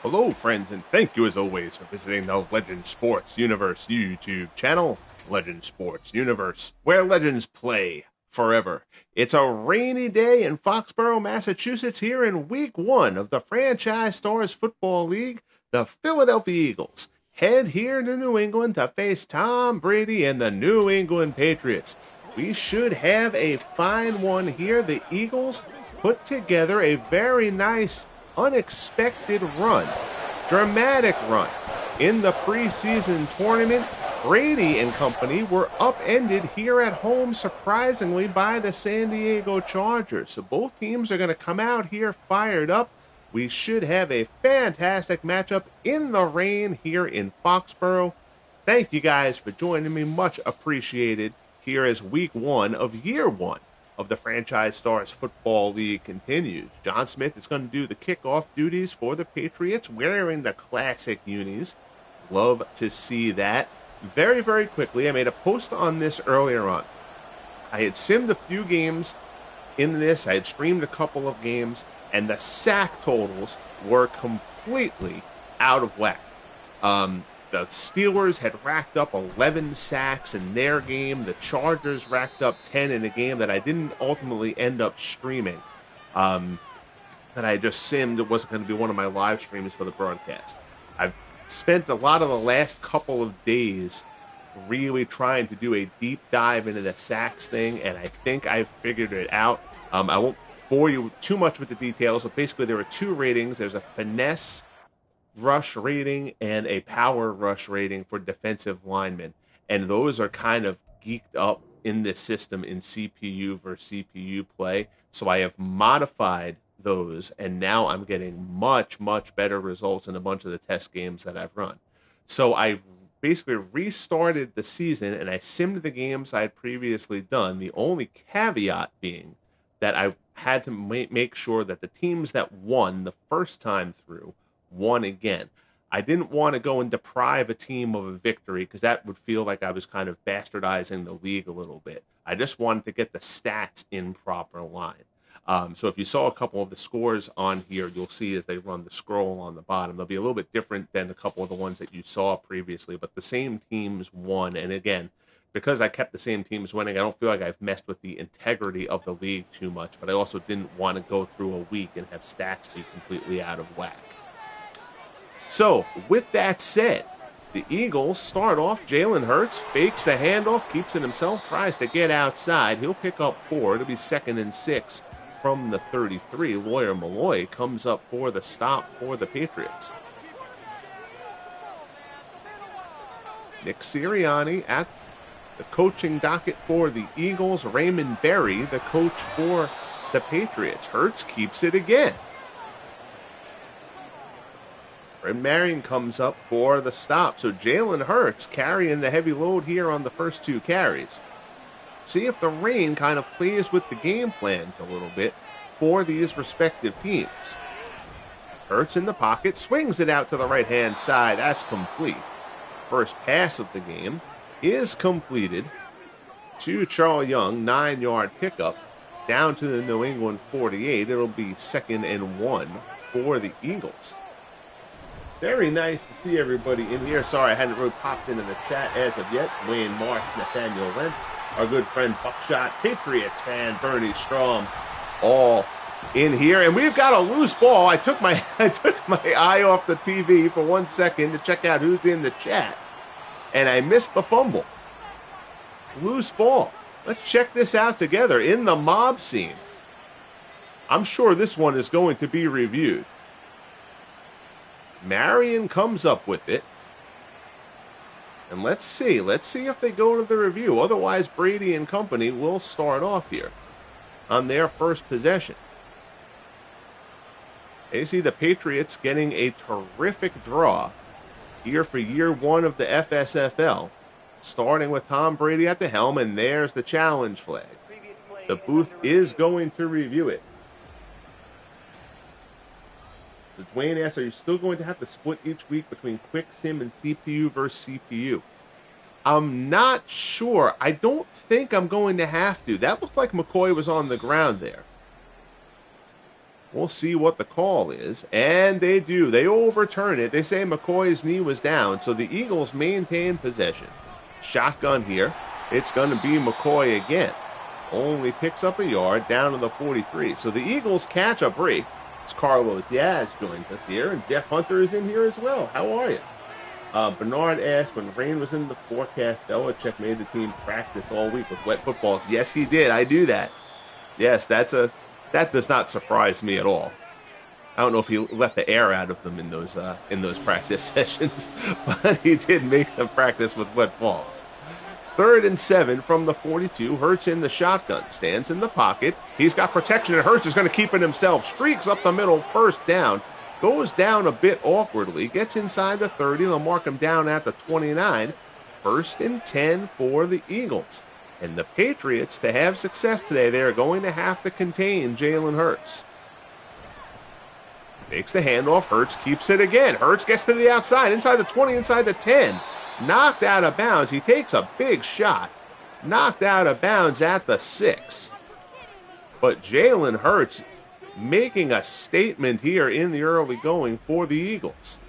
Hello, friends, and thank you as always for visiting the Legend Sports Universe YouTube channel, Legend Sports Universe, where legends play forever. It's a rainy day in Foxborough, Massachusetts, here in week one of the Franchise Stars Football League. The Philadelphia Eagles head here to New England to face Tom Brady and the New England Patriots. We should have a fine one here. The Eagles put together a very nice unexpected run, dramatic run in the preseason tournament. Brady and company were upended here at home, surprisingly, by the San Diego Chargers. So both teams are going to come out here fired up. We should have a fantastic matchup in the rain here in Foxborough. Thank you guys for joining me. Much appreciated here as week one of year one of the Franchise Stars Football League continues. John Smith is going to do the kickoff duties for the Patriots, wearing the classic unis. Love to see that. Very, very quickly, I made a post on this earlier on. I had simmed a few games in this. I had streamed a couple of games, and the sack totals were completely out of whack. The Steelers had racked up 11 sacks in their game. The Chargers racked up 10 in a game that I didn't ultimately end up streaming. That I just simmed. It wasn't going to be one of my live streams for the broadcast. I've spent a lot of the last couple of days really trying to do a deep dive into the sacks thing, and I think I've figured it out. I won't bore you too much with the details, but basically there are two ratings. There's a finesse rush rating and a power rush rating for defensive linemen, and those are kind of geeked up in this system in CPU versus CPU play. So I have modified those, and now I'm getting much better results in a bunch of the test games that I've run. So I've basically restarted the season, and I simmed the games I had previously done, the only caveat being that I had to make sure that the teams that won the first time through won again. I didn't want to go and deprive a team of a victory because that would feel like I was kind of bastardizing the league a little bit. I just wanted to get the stats in proper line. So if you saw a couple of the scores on here, you'll see as they run the scroll on the bottom, they'll be a little bit different than a couple of the ones that you saw previously, but the same teams won. And again, because I kept the same teams winning, I don't feel like I've messed with the integrity of the league too much, but I also didn't want to go through a week and have stats be completely out of whack. So, with that said, the Eagles start off. Jalen Hurts fakes the handoff, keeps it himself, tries to get outside. He'll pick up 4. It'll be 2nd and 6 from the 33. Lawyer Malloy comes up for the stop for the Patriots. Nick Sirianni at the coaching docket for the Eagles. Raymond Berry, the coach for the Patriots. Hurts keeps it again. And Marion comes up for the stop. So Jalen Hurts carrying the heavy load here on the first 2 carries. See if the rain kind of plays with the game plans a little bit for these respective teams. Hurts in the pocket, swings it out to the right-hand side. That's complete. First pass of the game is completed to Charles Young, 9-yard pickup down to the New England 48. It'll be 2nd and 1 for the Eagles. Very nice to see everybody in here. Sorry, I hadn't really popped into the chat as of yet. Wayne Marsh, Nathaniel Lentz, our good friend Buckshot, Patriots fan Bernie Strom, all in here. And we've got a loose ball. I took my eye off the TV for 1 second to check out who's in the chat, and I missed the fumble. Loose ball. Let's check this out together in the mob scene. I'm sure this one is going to be reviewed. Marion comes up with it. And let's see if they go to the review. Otherwise, Brady and company will start off here on their first possession. You see the Patriots getting a terrific draw here for year one of the FSFL, starting with Tom Brady at the helm, and there's the challenge flag. The booth is going to review it. So Dwayne asks, are you still going to have to split each week between Quick Sim and CPU versus CPU? I'm not sure. I don't think I'm going to have to. That looked like McCoy was on the ground there. We'll see what the call is. And they do. They overturn it. They say McCoy's knee was down, so the Eagles maintain possession. Shotgun here. It's going to be McCoy again. Only picks up a yard down to the 43. So the Eagles catch a break. It's Carlos Diaz joins us here, and Jeff Hunter is in here as well. How are you? Bernard asked, when rain was in the forecast, Belichick made the team practice all week with wet footballs. Yes, he did. I do that. Yes, that does not surprise me at all. I don't know if he let the air out of them in those practice sessions, but he did make them practice with wet balls. 3rd and 7 from the 42. Hurts in the shotgun. Stands in the pocket. He's got protection, and Hurts is going to keep it himself. Streaks up the middle. First down. Goes down a bit awkwardly. Gets inside the 30. They'll mark him down at the 29. 1st and 10 for the Eagles. And the Patriots, to have success today, they are going to have to contain Jalen Hurts. Makes the handoff. Hurts keeps it again. Hurts gets to the outside. Inside the 20, inside the 10. Knocked out of bounds. He takes a big shot. Knocked out of bounds at the 6. But Jalen Hurts making a statement here in the early going for the Eagles.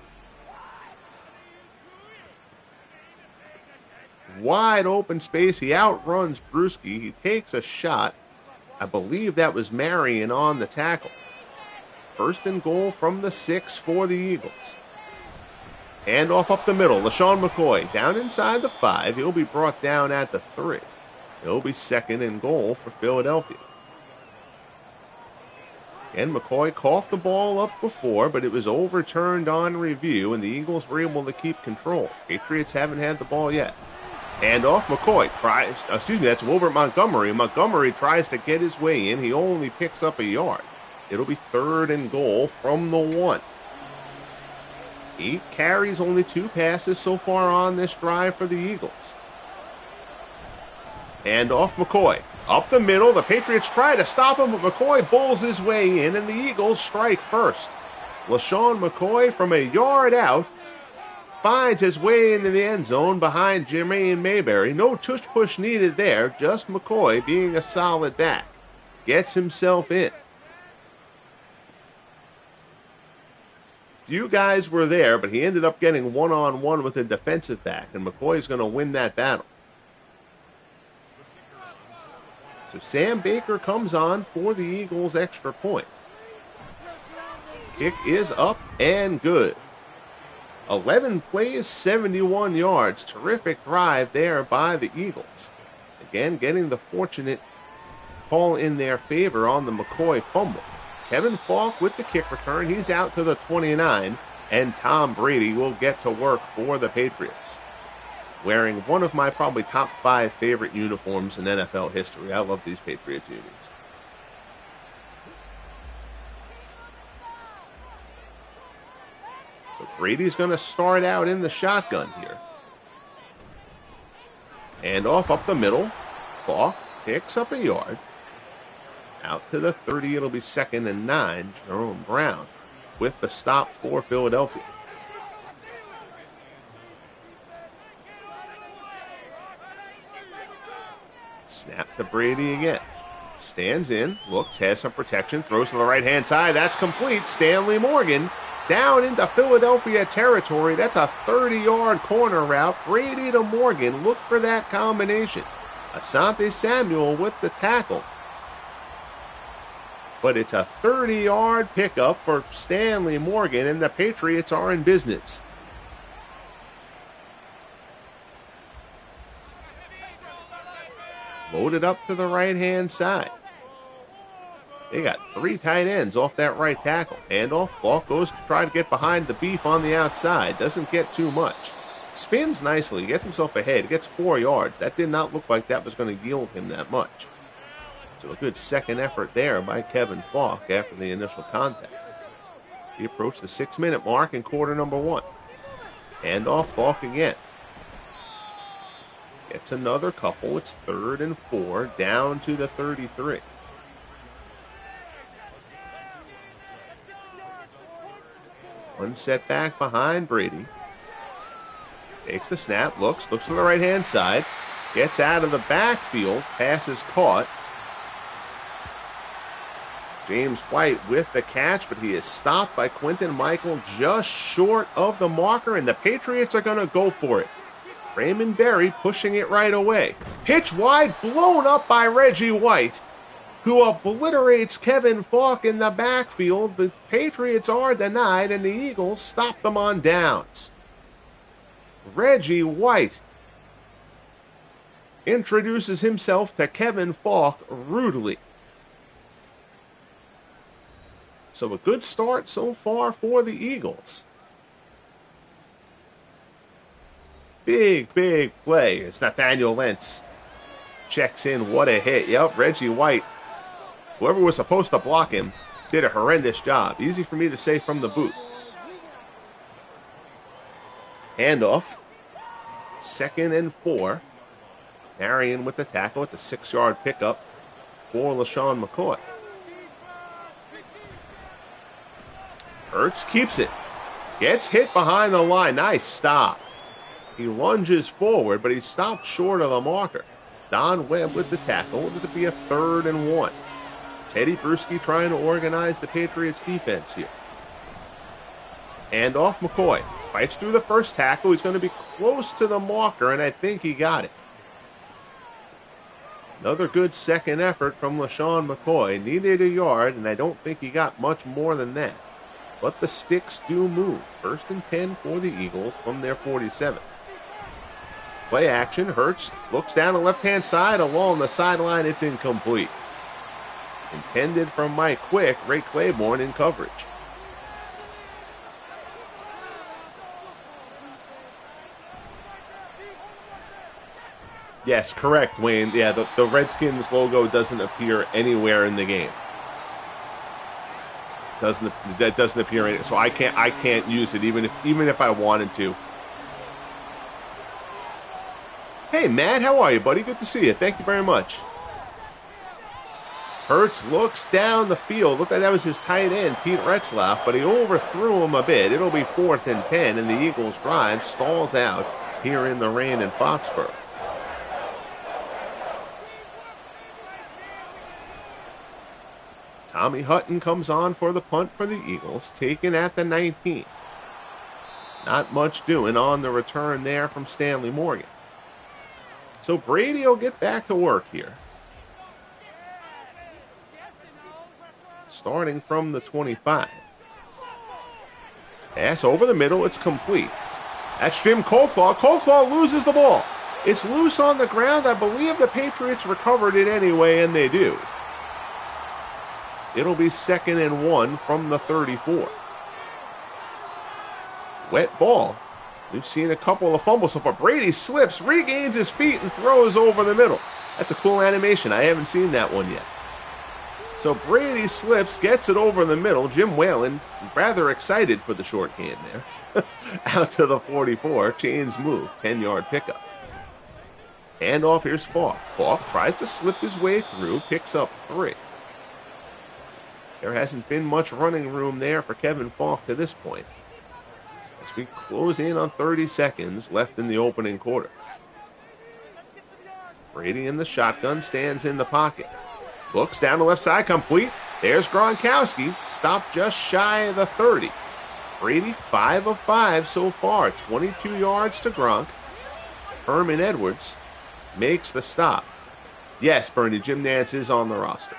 Wide open space. He outruns Bruschi. He takes a shot. I believe that was Marion on the tackle. 1st and goal from the 6 for the Eagles. Handoff up the middle. LaShawn McCoy down inside the 5. He'll be brought down at the 3. He'll be 2nd and goal for Philadelphia. And McCoy coughed the ball up before, but it was overturned on review, and the Eagles were able to keep control. Patriots haven't had the ball yet. Handoff, McCoy tries, that's Wilbert Montgomery. Montgomery tries to get his way in. He only picks up a yard. It'll be 3rd and goal from the 1. 8 carries, only 2 passes so far on this drive for the Eagles. Handoff, McCoy. Up the middle, the Patriots try to stop him, but McCoy bowls his way in, and the Eagles strike first. LaShawn McCoy from a yard out finds his way into the end zone behind Jermaine Mayberry. No tush-push needed there, just McCoy being a solid back. Gets himself in. Few guys were there, but he ended up getting one-on-one with a defensive back, and McCoy's going to win that battle. So Sam Baker comes on for the Eagles' extra point. Kick is up and good. 11 plays, 71 yards. Terrific drive there by the Eagles. Again, getting the fortunate call in their favor on the McCoy fumble. Kevin Falk with the kick return. He's out to the 29, and Tom Brady will get to work for the Patriots, wearing one of my probably top 5 favorite uniforms in NFL history. I love these Patriots unis. So Brady's going to start out in the shotgun here. And off up the middle. Falk picks up a yard. Out to the 30, it'll be 2nd and 9. Jerome Brown with the stop for Philadelphia. Snap to Brady again. Stands in, looks, has some protection, throws to the right-hand side. That's complete. Stanley Morgan down into Philadelphia territory. That's a 30-yard corner route. Brady to Morgan. Look for that combination. Asante Samuel with the tackle. But it's a 30-yard pickup for Stanley Morgan, and the Patriots are in business. Loaded up to the right-hand side. They got 3 tight ends off that right tackle. Handoff, Falk goes to try to get behind the beef on the outside. Doesn't get too much. Spins nicely, gets himself ahead, gets 4 yards. That did not look like that was going to yield him that much. So a good second effort there by Kevin Falk after the initial contact. He approached the 6-minute mark in quarter number 1. Handoff, Falk again. Gets another couple. It's 3rd and 4, down to the 33. One setback behind Brady. Takes the snap, looks to the right-hand side. Gets out of the backfield. Pass is caught. James White with the catch, but he is stopped by Quinton Michael just short of the marker, and the Patriots are going to go for it. Raymond Berry pushing it right away. Pitch wide, blown up by Reggie White, who obliterates Kevin Falk in the backfield. The Patriots are denied, and the Eagles stop them on downs. Reggie White introduces himself to Kevin Falk rudely. So a good start so far for the Eagles. Big play. It's Nathaniel Lentz. Checks in. What a hit. Yep, Reggie White. Whoever was supposed to block him did a horrendous job. Easy for me to say from the booth. Handoff. 2nd and 4. Marion with the tackle at the 6-yard pickup for LaShawn McCoy. Hurts keeps it. Gets hit behind the line. Nice stop. He lunges forward, but he's stopped short of the marker. Don Webb with the tackle. This would be a 3rd and 1. Teddy Bruschi trying to organize the Patriots defense here. And off McCoy. Fights through the first tackle. He's going to be close to the marker, and I think he got it. Another good second effort from LaShawn McCoy. Needed a yard, and I don't think he got much more than that. But the sticks do move. 1st and 10 for the Eagles from their 47. Play action. Hurts looks down the left-hand side. Along the sideline, it's incomplete. Intended from Mike Quick. Ray Claiborne in coverage. Yes, correct, Wayne. Yeah, the Redskins logo doesn't appear anywhere in the game. That doesn't appear in it, so I can't use it even if I wanted to. Hey Matt, how are you, buddy? Good to see you. Thank you very much. Hurts looks down the field. Looked like that was his tight end, Pete Retzlaff, but he overthrew him a bit. It'll be 4th and 10, and the Eagles' drive stalls out here in the rain in Foxborough. Tommy Hutton comes on for the punt for the Eagles, taken at the 19. Not much doing on the return there from Stanley Morgan. So Brady will get back to work here. Starting from the 25. Pass over the middle, it's complete. That's Jim Colclaw. Colclaw loses the ball. It's loose on the ground. I believe the Patriots recovered it anyway, and they do. It'll be 2nd and 1 from the 34. Wet ball. We've seen a couple of fumbles so far. Brady slips, regains his feet, and throws over the middle. That's a cool animation. I haven't seen that one yet. So Brady slips, gets it over the middle. Jim Whalen, rather excited for the short game there. Out to the 44. Chains move. 10-yard pickup. Handoff, here's Falk. Falk tries to slip his way through, picks up 3. There hasn't been much running room there for Kevin Falk to this point. As we close in on 30 seconds left in the opening quarter. Brady in the shotgun, stands in the pocket. Looks down the left side, complete. There's Gronkowski, stopped just shy of the 30. Brady 5 of 5 so far, 22 yards to Gronk. Herman Edwards makes the stop. Yes, Bernie, Jim Nance is on the roster.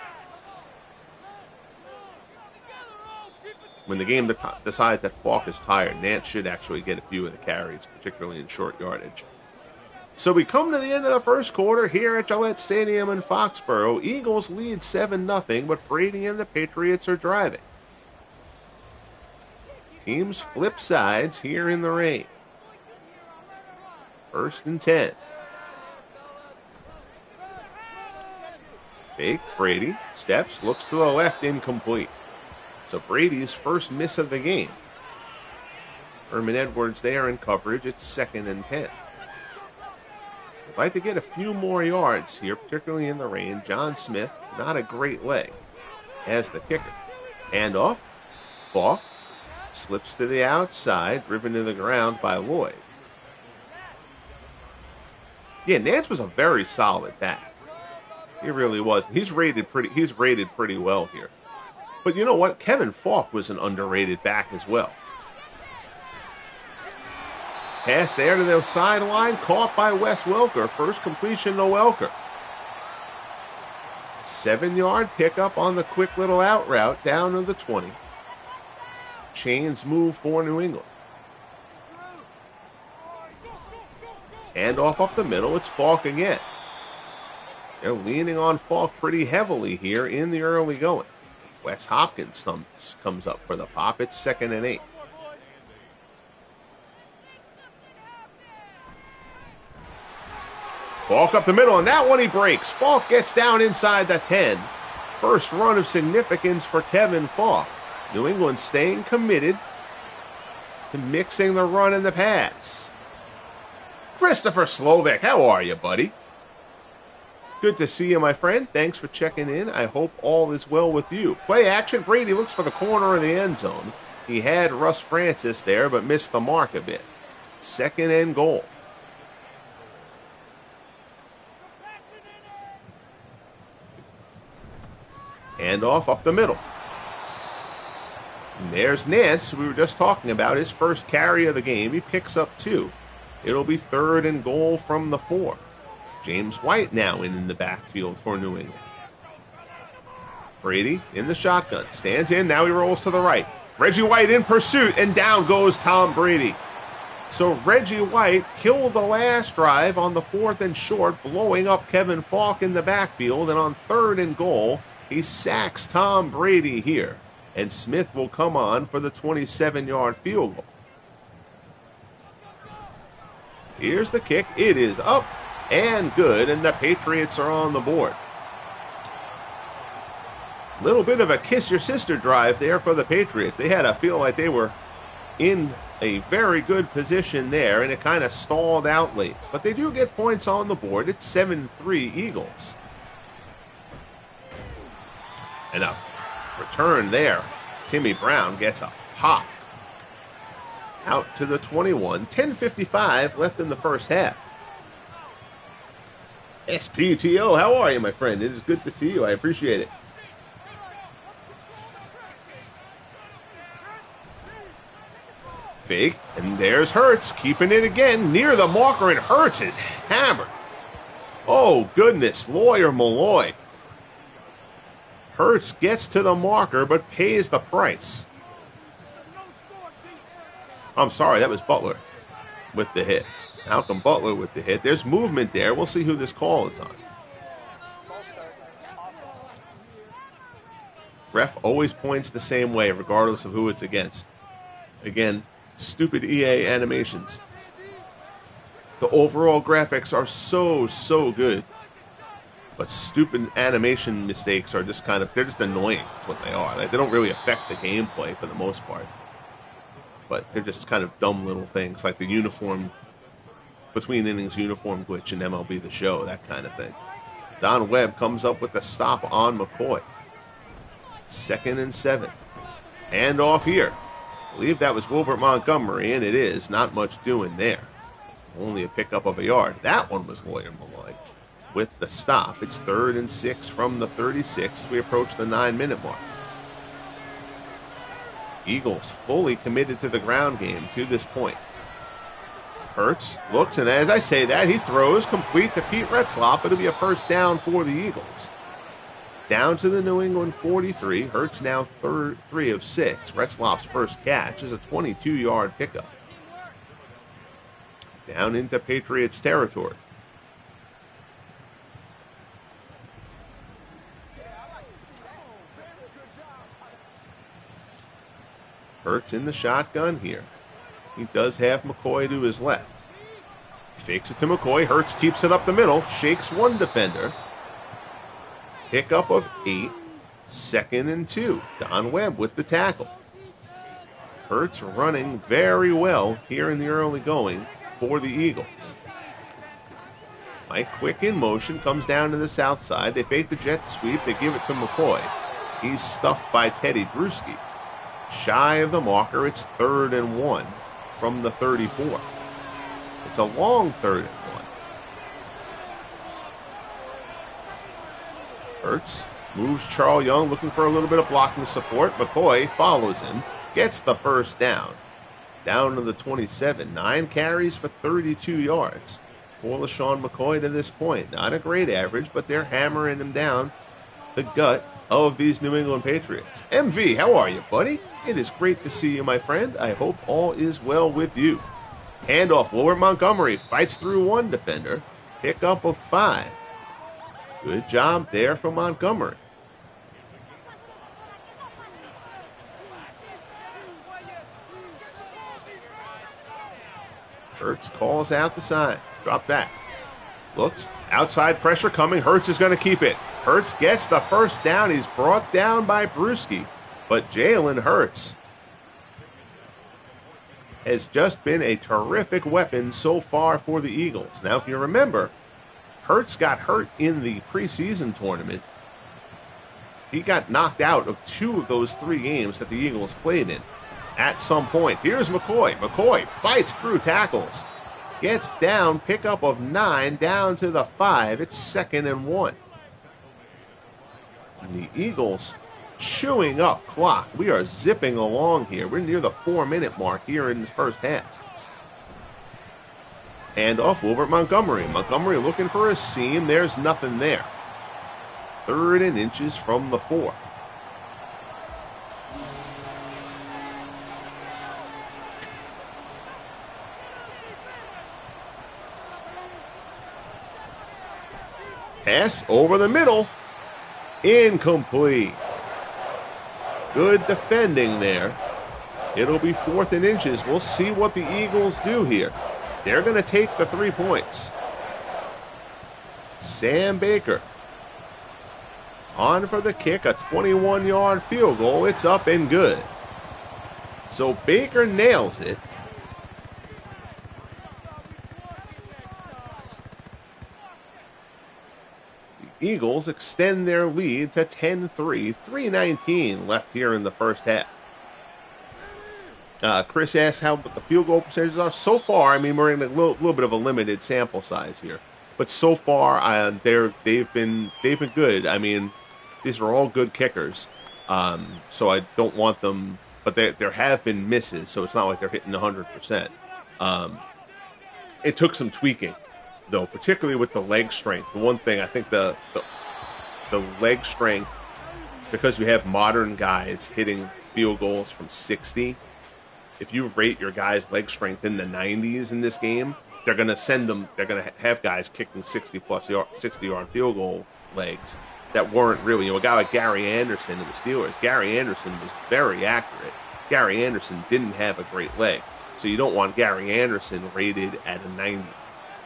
When the game decides that Falk is tired, Nance should actually get a few of the carries, particularly in short yardage. So we come to the end of the first quarter here at Gillette Stadium in Foxborough. Eagles lead 7-0, but Brady and the Patriots are driving. Teams flip sides here in the rain. 1st and 10. Fake, Brady steps, looks to the left, incomplete. So Brady's first miss of the game. Herman Edwards there in coverage. It's 2nd and 10. I'd like to get a few more yards here, particularly in the rain. John Smith, not a great leg, as the kicker. Handoff. Falk slips to the outside, driven to the ground by Lloyd. Yeah, Nance was a very solid back. He really was. He's rated pretty well here. But you know what? Kevin Falk was an underrated back as well. Pass there to the sideline, caught by Wes Welker. First completion to Welker. 7-yard pickup on the quick little out route down to the 20. Chains move for New England. Handoff up the middle. It's Falk again. They're leaning on Falk pretty heavily here in the early going. Wes Hopkins comes up for the pop. It's 2nd and 8. Falk up the middle, and that one he breaks. Falk gets down inside the 10. First run of significance for Kevin Falk. New England staying committed to mixing the run and the pass. Christopher Slovak, how are you, buddy? Good to see you, my friend. Thanks for checking in. I hope all is well with you. Play action. Brady looks for the corner of the end zone. He had Russ Francis there, but missed the mark a bit. 2nd and goal. Handoff up the middle. And there's Nance, we were just talking about, his first carry of the game. He picks up 2. It'll be 3rd and goal from the 4. James White now in the backfield for New England. Brady in the shotgun. Stands in, now he rolls to the right. Reggie White in pursuit, and down goes Tom Brady. So Reggie White killed the last drive on the 4th and short, blowing up Kevin Falk in the backfield, and on 3rd and goal, he sacks Tom Brady here, and Smith will come on for the 27-yard field goal. Here's the kick. It is up and good, and the Patriots are on the board. Little bit of a kiss your sister drive there for the Patriots. They had to feel like they were in a very good position there, and it kind of stalled out late. But they do get points on the board. It's 7-3 Eagles. And a return there. Timmy Brown gets a pop. Out to the 21. 10:55 left in the first half. SPTO, how are you, my friend? It is good to see you. I appreciate it. Fake, and there's Hurts, keeping it again near the marker, and Hurts is hammered. Oh, goodness, Lawyer Malloy. Hurts gets to the marker, but pays the price. I'm sorry, that was Butler with the hit. Malcolm Butler with the hit. There's movement there. We'll see who this call is on. Ref always points the same way, regardless of who it's against. Again, stupid EA animations. The overall graphics are so good. But stupid animation mistakes are just they're just annoying. That's what they are. They don't really affect the gameplay for the most part. But they're just kind of dumb little things, like the between innings uniform glitch in MLB The Show, that kind of thing. Don Webb comes up with the stop on McCoy. 2nd and 7. Hand off here. I believe that was Wilbert Montgomery, and it is. Not much doing there. Only a pickup of a yard. That one was Lawyer Malloy. With the stop, it's 3rd and 6 from the 36. We approach the 9-minute mark. Eagles fully committed to the ground game to this point. Hurts looks, and as I say that, he throws complete to Pete Retzlaff. It'll be a first down for the Eagles. Down to the New England 43. Hurts now 3 of 6. Retzlaff's first catch is a 22-yard pickup. Down into Patriots territory. Hurts in the shotgun here. He does have McCoy to his left. Fakes it to McCoy. Hurts keeps it up the middle. Shakes one defender. Pickup of 8. 2nd and 2. Don Webb with the tackle. Hurts running very well here in the early going for the Eagles. Mike Quick in motion. Comes down to the south side. They fake the jet sweep. They give it to McCoy. He's stuffed by Teddy Bruschi. Shy of the marker, it's 3rd and 1 from the 34. It's a long 3rd and 1. Hurts Moves Charles Young, looking for a little bit of blocking support. McCoy follows him, gets the first down. Down to the 27. 9 carries for 32 yards for LaShawn McCoy to this point. Not a great average, but they're hammering him down the gut of these New England Patriots. MV, how are you, buddy? It is great to see you, my friend. I hope all is well with you. Handoff. Wilbert Montgomery fights through one defender. Pickup of 5. Good job there for Montgomery. Hurts calls out the sign. Drop back. Looks. Outside pressure coming. Hurts is going to keep it. Hurts gets the first down. He's brought down by Bruschi. But Jalen Hurts has just been a terrific weapon so far for the Eagles. Now, if you remember, Hurts got hurt in the preseason tournament. He got knocked out of 2 of those 3 games that the Eagles played in. At some point, here's McCoy. McCoy fights through tackles. Gets down, pickup of 9, down to the 5. It's 2nd and 1. And the Eagles chewing up clock. We are zipping along here. We're near the 4-minute mark here in the first half. Handoff, Wilbert Montgomery. Montgomery looking for a seam. There's nothing there. 3rd and inches from the 4. Pass over the middle. Incomplete. Good defending there. It'll be 4th and inches. We'll see what the Eagles do here. They're going to take the 3 points. Sam Baker on for the kick, a 21-yard field goal. It's up and good. So Baker nails it. Eagles extend their lead to 10-3, 3:19 left here in the first half. Chris asks how the field goal percentages are so far. I mean, we're in a little bit of a limited sample size here, but so far they've been good. I mean, these are all good kickers, so I don't want them. But there have been misses, so it's not like they're hitting 100%. It took some tweaking, though, particularly with the leg strength. The one thing I think the leg strength, because we have modern guys hitting field goals from 60. If you rate your guys' leg strength in the 90s in this game, they're going to have guys kicking 60-yard field goal legs that weren't really, a guy like Gary Anderson of the Steelers. Gary Anderson was very accurate. Gary Anderson didn't have a great leg. So you don't want Gary Anderson rated at a 90.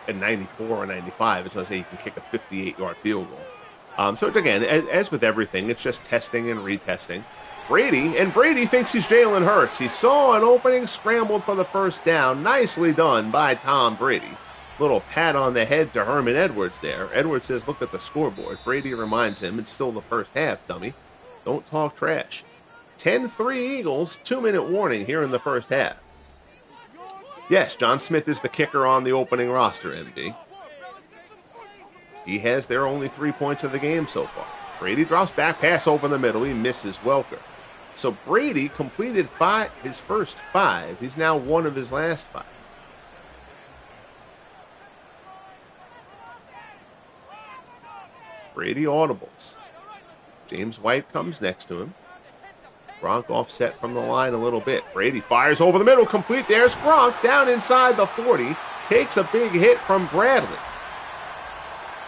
At 94 or 95, it's going to say you can kick a 58-yard field goal. So again, as with everything, it's just testing and retesting. Brady thinks he's Jalen Hurts. He saw an opening, scrambled for the first down. Nicely done by Tom Brady. Little pat on the head to Herman Edwards there. Edwards says, look at the scoreboard. Brady reminds him, it's still the first half, dummy. Don't talk trash. 10-3 Eagles, 2-minute warning here in the first half. Yes, John Smith is the kicker on the opening roster, MD. He has their only 3 points of the game so far. Brady drops back, pass over the middle. He misses Welker. So Brady completed his first 5. He's now 1 of his last 5. Brady audibles. James White comes next to him. Gronk offset from the line a little bit. Brady fires over the middle, complete. There's Gronk down inside the 40. Takes a big hit from Bradley.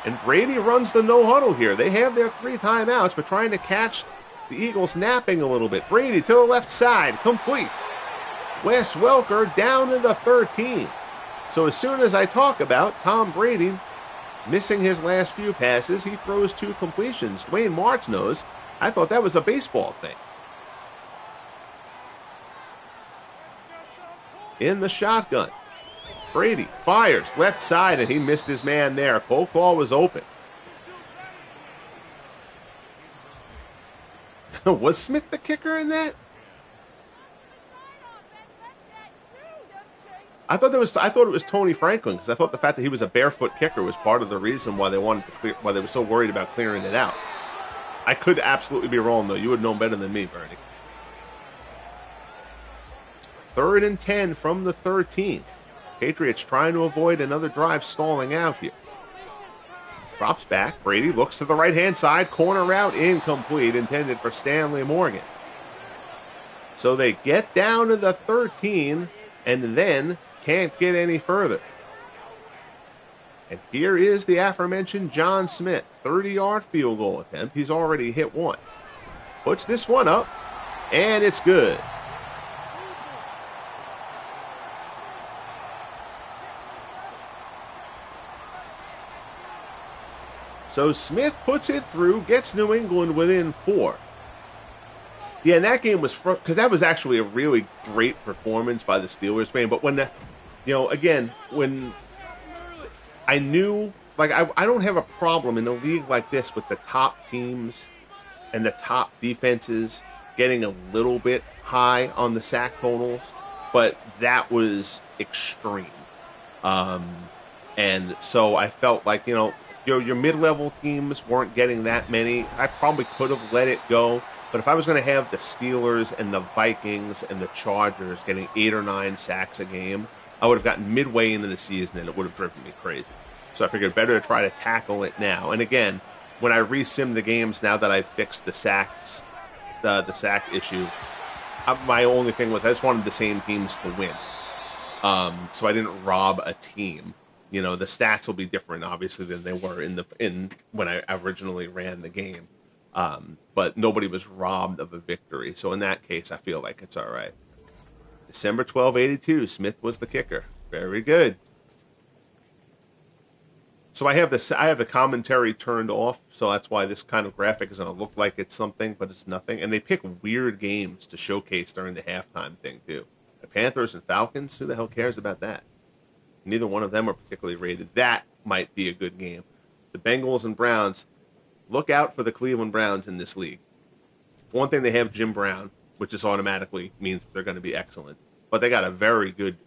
And Brady runs the no-huddle here. They have their 3 timeouts, but trying to catch the Eagles napping a little bit. Brady to the left side, complete. Wes Welker down to the 13. So as soon as I talk about Tom Brady missing his last few passes, he throws 2 completions. Dwayne March knows. I thought that was a baseball thing. In the shotgun. Brady fires left side, and he missed his man there. Cole Claw was open. Was Smith the kicker in that? I thought it was Tony Franklin, because I thought the fact that he was a barefoot kicker was part of the reason why they why they were so worried about clearing it out. I could absolutely be wrong, though. You would know better than me, Bernie. 3rd and 10 from the 13. Patriots trying to avoid another drive stalling out here. Drops back. Brady looks to the right-hand side. Corner route incomplete, intended for Stanley Morgan. So they get down to the 13 and then can't get any further. And here is the aforementioned John Smith, 30-yard field goal attempt. He's already hit one. Puts this one up, and it's good. So Smith puts it through, gets New England within 4. Yeah, and that game was because that was actually a really great performance by the Steelers fan. But when when I knew, like, I don't have a problem in a league like this with the top teams and the top defenses getting a little bit high on the sack totals, but that was extreme. And so I felt like, your mid-level teams weren't getting that many. I probably could have let it go. But if I was going to have the Steelers and the Vikings and the Chargers getting 8 or 9 sacks a game, I would have gotten midway into the season and it would have driven me crazy. So I figured better to try to tackle it now. And again, when I resim the games, now that I've fixed the sacks, the sack issue, my only thing was I just wanted the same teams to win. So I didn't rob a team. The stats will be different, obviously, than they were in when I originally ran the game. But nobody was robbed of a victory. So in that case, I feel like it's all right. December 12, 82, Smith was the kicker. Very good. So I have the commentary turned off, so that's why this kind of graphic is going to look like it's something, but it's nothing. And they pick weird games to showcase during the halftime thing, too. The Panthers and Falcons, who the hell cares about that? Neither one of them are particularly rated. That might be a good game. The Bengals and Browns, look out for the Cleveland Browns in this league. For one thing, they have Jim Brown, which just automatically means they're going to be excellent. But they got a very good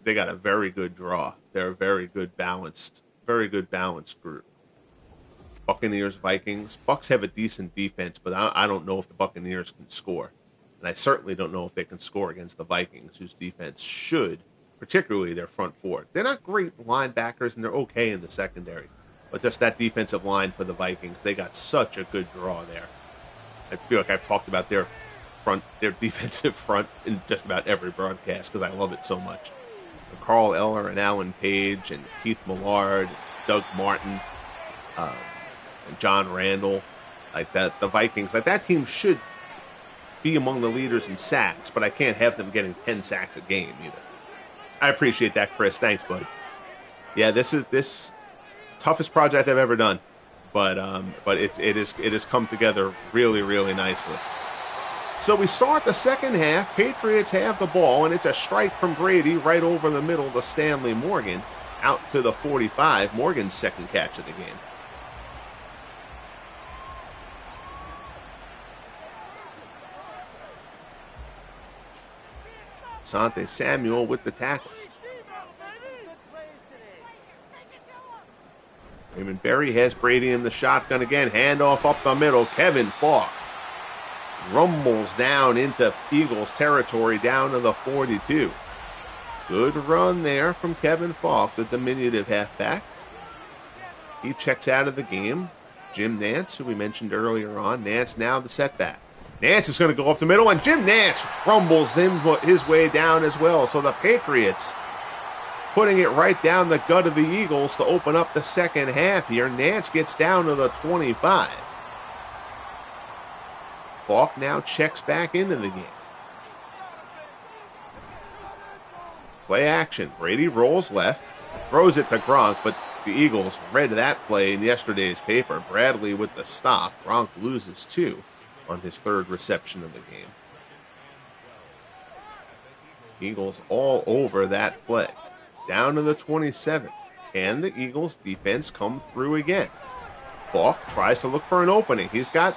draw. They're a very good balanced group. Buccaneers, Vikings. Bucs have a decent defense, but I don't know if the Buccaneers can score. And I certainly don't know if they can score against the Vikings, whose defense should, particularly their front four. They're not great linebackers, and they're okay in the secondary. But just that defensive line for the Vikings, they got such a good draw there. I feel like I've talked about their defensive front in just about every broadcast because I love it so much. And Carl Eller and Alan Page and Keith Millard, Doug Martin, and John Randall, like that. The Vikings, like that team should be among the leaders in sacks, but I can't have them getting 10 sacks a game either. I appreciate that, Chris. Thanks, buddy. Yeah, this toughest project I've ever done, but it has come together really, really nicely. So we start the second half. Patriots have the ball, and it's a strike from Brady right over the middle to Stanley Morgan out to the 45. Morgan's second catch of the game. Asante Samuel with the tackle. Raymond Berry has Brady in the shotgun again. Handoff up the middle. Kevin Falk rumbles down into Eagles territory down to the 42. Good run there from Kevin Falk, the diminutive halfback. He checks out of the game. Jim Nance, who we mentioned earlier on. Nance now the setback. Nance is going to go up the middle, and Jim Nance rumbles his way down as well. So the Patriots putting it right down the gut of the Eagles to open up the second half here. Nance gets down to the 25. Falk now checks back into the game. Play action. Brady rolls left, throws it to Gronk, but the Eagles read that play in yesterday's paper. Bradley with the stop. Gronk loses 2 on his third reception of the game. Eagles all over that play. Down to the 27. Can the Eagles defense come through again? Falk tries to look for an opening. He's got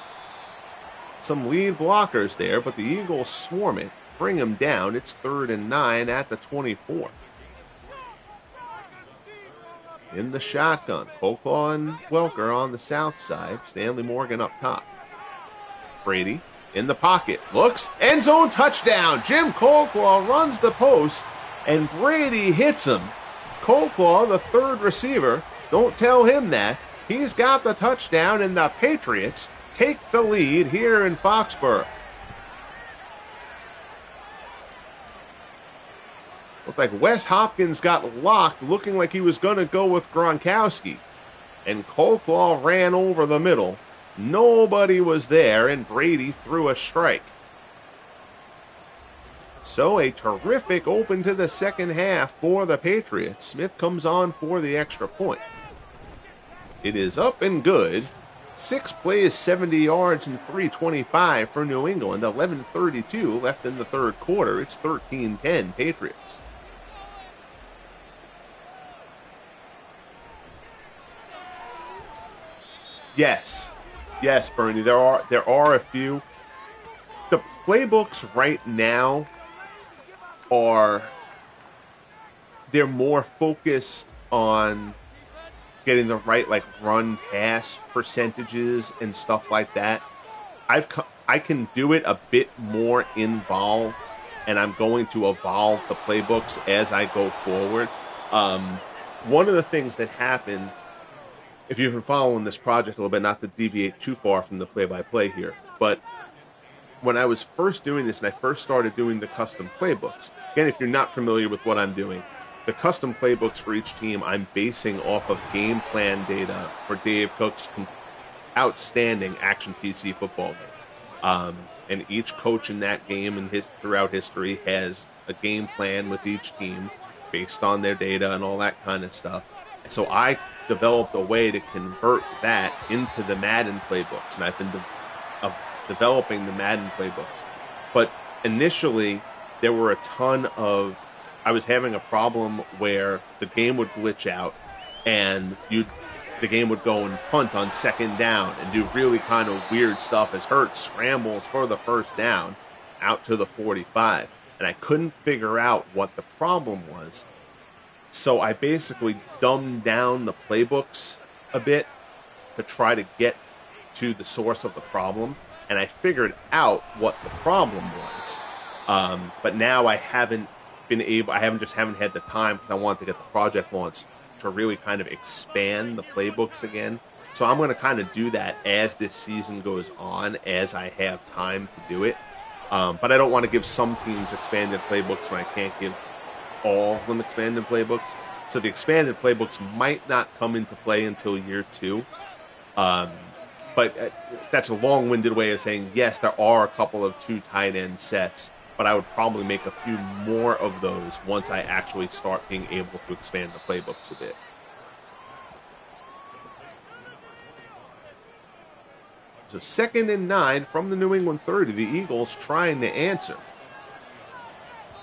some lead blockers there, but the Eagles swarm it, bring him down. It's 3rd and 9 at the 24. In the shotgun, Colclaw and Welker on the south side. Stanley Morgan up top. Brady in the pocket, looks, end zone touchdown. Jim Coleclaw runs the post, and Brady hits him. Coleclaw, the third receiver, don't tell him that. He's got the touchdown, and the Patriots take the lead here in Foxborough. Looked like Wes Hopkins got locked, looking like he was going to go with Gronkowski. And Coleclaw ran over the middle. Nobody was there, and Brady threw a strike. So a terrific open to the second half for the Patriots. Smith comes on for the extra point. It is up and good. 6 plays, 70 yards, and 325 for New England. 11:32 left in the third quarter. It's 13-10 Patriots. Yes, Bernie. There are a few. The playbooks right now they're more focused on getting the right run pass percentages and stuff like that. I can do it a bit more involved, and I'm going to evolve the playbooks as I go forward. One of the things that happened, if you've been following this project a little bit, not to deviate too far from the play-by-play here, but when I was first doing this and I first started doing the custom playbooks, again, if you're not familiar with what I'm doing, the custom playbooks for each team I'm basing off of game plan data for Dave Cook's outstanding Action PC football game. And each coach in that game and throughout history has a game plan with each team based on their data and all that kind of stuff. So I developed a way to convert that into the Madden playbooks, and I've been developing the Madden playbooks. But initially, there were a ton of... I was having a problem where the game would glitch out, and the game would go and punt on second down and do really kind of weird stuff as Hurts scrambles for the first down out to the 45. And I couldn't figure out what the problem was. So I basically dumbed down the playbooks a bit to try to get to the source of the problem. And I figured out what the problem was. But now I haven't had the time, because I wanted to get the project launched, to really kind of expand the playbooks again. So I'm going to kind of do that as this season goes on, as I have time to do it. But I don't want to give some teams expanded playbooks when I can't give all of them expanded playbooks. So the expanded playbooks might not come into play until year 2. But that's a long-winded way of saying, yes, there are a couple of 2 tight end sets, but I would probably make a few more of those once I actually start being able to expand the playbooks a bit. So 2nd and 9 from the New England 30. The Eagles trying to answer.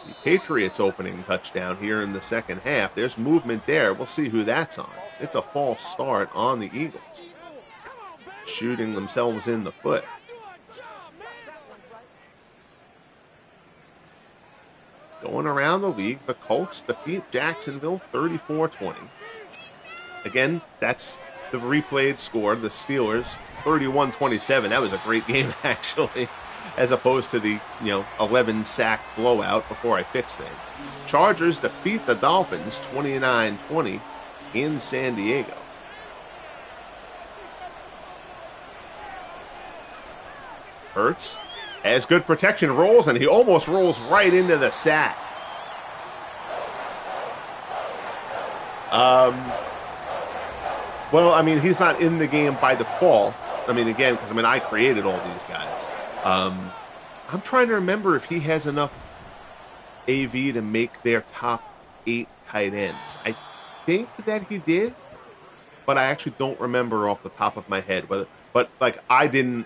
The Patriots opening touchdown here in the second half. There's movement there. We'll see who that's on. It's a false start on the Eagles, shooting themselves in the foot. Going around the league, the Colts defeat Jacksonville 34-20. Again, that's the replayed score. The Steelers 31-27. That was a great game, actually, as opposed to the 11-sack blowout before I fixed things. Chargers defeat the Dolphins 29-20 in San Diego. Hurts has good protection, rolls, and he almost rolls right into the sack. Well, I mean, he's not in the game by default. I mean, again, because I created all these guys. I'm trying to remember if he has enough AV to make their top 8 tight ends. I think that he did, but I actually don't remember off the top of my head. But I didn't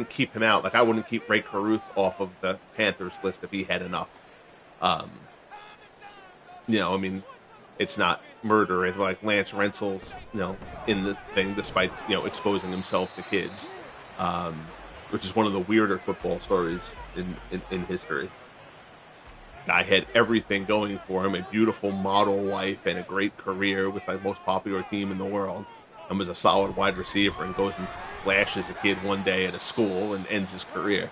keep him out. I wouldn't keep Ray Caruth off of the Panthers list if he had enough. It's not murder. It's like Lance Rensel's, in the thing, despite, exposing himself to kids, which is one of the weirder football stories in history. Guy had everything going for him, a beautiful model wife and a great career with the most popular team in the world, and was a solid wide receiver, and goes and flashes a kid one day at a school and ends his career.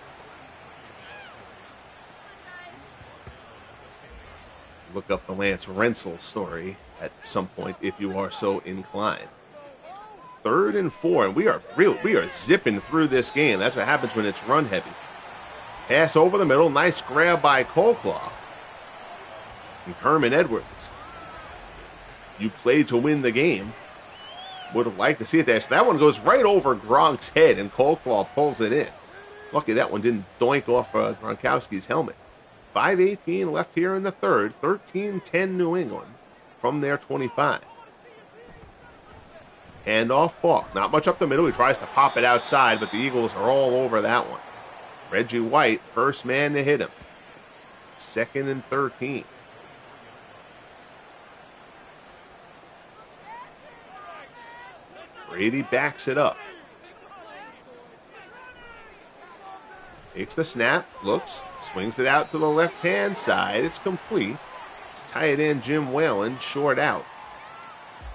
Look up the Lance Rensel story at some point if you are so inclined. 3rd and 4, and we are zipping through this game. That's what happens when it's run heavy. Pass over the middle, nice grab by Colclaw. And Herman Edwards. You played to win the game. Would have liked to see it there. So that one goes right over Gronk's head, and Colclaw pulls it in. Lucky that one didn't doink off Gronkowski's helmet. 5:18 left here in the third. 13-10 New England from their 25. Handoff Falk. Not much up the middle. He tries to pop it outside, but the Eagles are all over that one. Reggie White, first man to hit him. 2nd and 13. Brady backs it up. Takes the snap, looks, swings it out to the left-hand side. It's complete. It's tight end Jim Whalen, short out.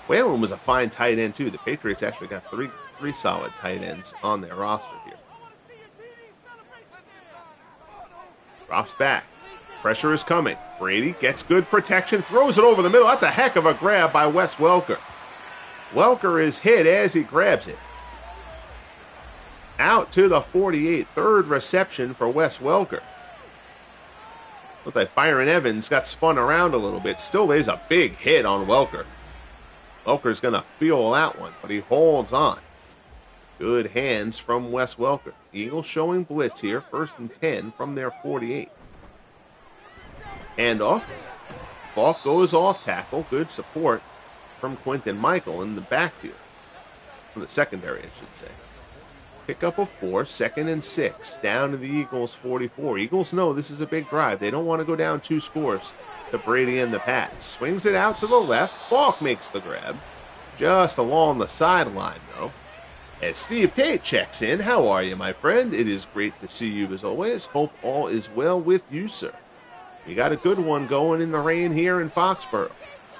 Whalen was a fine tight end, too. The Patriots actually got three solid tight ends on their roster here. Drops back. Pressure is coming. Brady gets good protection, throws it over the middle. That's a heck of a grab by Wes Welker. Welker is hit as he grabs it. Out to the 48. 3rd reception for Wes Welker. Looked like Byron Evans got spun around a little bit. Still, there's a big hit on Welker. Welker's going to feel that one, but he holds on. Good hands from Wes Welker. Eagles showing blitz here. 1st and 10 from their 48. Handoff. Falk goes off tackle. Good support from Quinton Michael in the backfield. From the secondary, I should say. Pickup of 4, 2nd and 6. Down to the Eagles 44. Eagles know this is a big drive. They don't want to go down 2 scores to Brady and the Pats. Swings it out to the left. Falk makes the grab. Just along the sideline, though. As Steve Tate checks in. How are you, my friend? It is great to see you as always. Hope all is well with you, sir. We got a good one going in the rain here in Foxborough.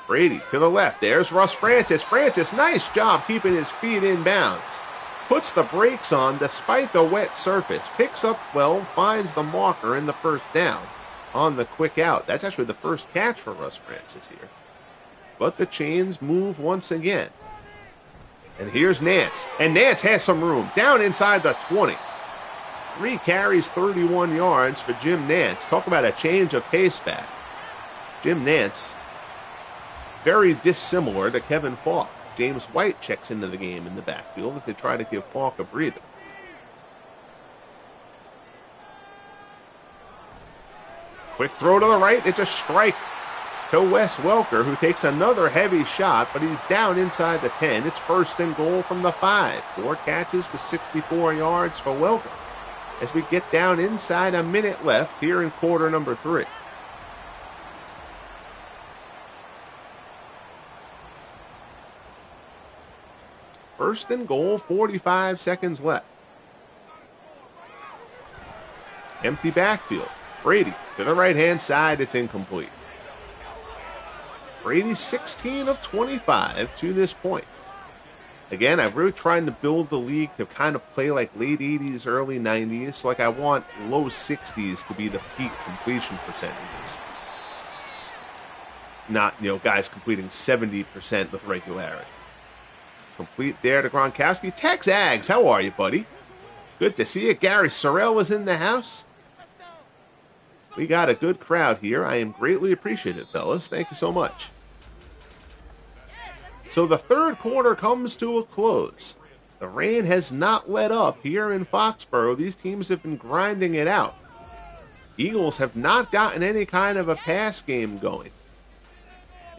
Brady to the left. There's Russ Francis. Francis, nice job keeping his feet in bounds. Puts the brakes on despite the wet surface. Picks up 12, finds the marker in the first down on the quick out. That's actually the first catch for Russ Francis here. But the chains move once again. And here's Nance. And Nance has some room. Down inside the 20. 3 carries, 31 yards for Jim Nance. Talk about a change of pace back. Jim Nance, very dissimilar to Kevin Falk. James White checks into the game in the backfield as they try to give Falk a breather. Quick throw to the right. It's a strike to Wes Welker, who takes another heavy shot, but he's down inside the 10. It's 1st and goal from the 5. 4 catches for 64 yards for Welker as we get down inside a minute left here in quarter number 3. First and goal, 45 seconds left. Empty backfield. Brady to the right-hand side. It's incomplete. Brady 16 of 25 to this point. Again, I'm really trying to build the league to kind of play like late 80s, early 90s. So like I want low 60s to be the peak completion percentages. Not, guys completing 70% with regularity. Complete there to Gronkowski. Tex Aggs, how are you, buddy? Good to see you. Gary Sorrell was in the house. We got a good crowd here. I am greatly appreciative, fellas. Thank you so much. So the third quarter comes to a close. The rain has not let up here in Foxborough. These teams have been grinding it out. Eagles have not gotten any kind of a pass game going.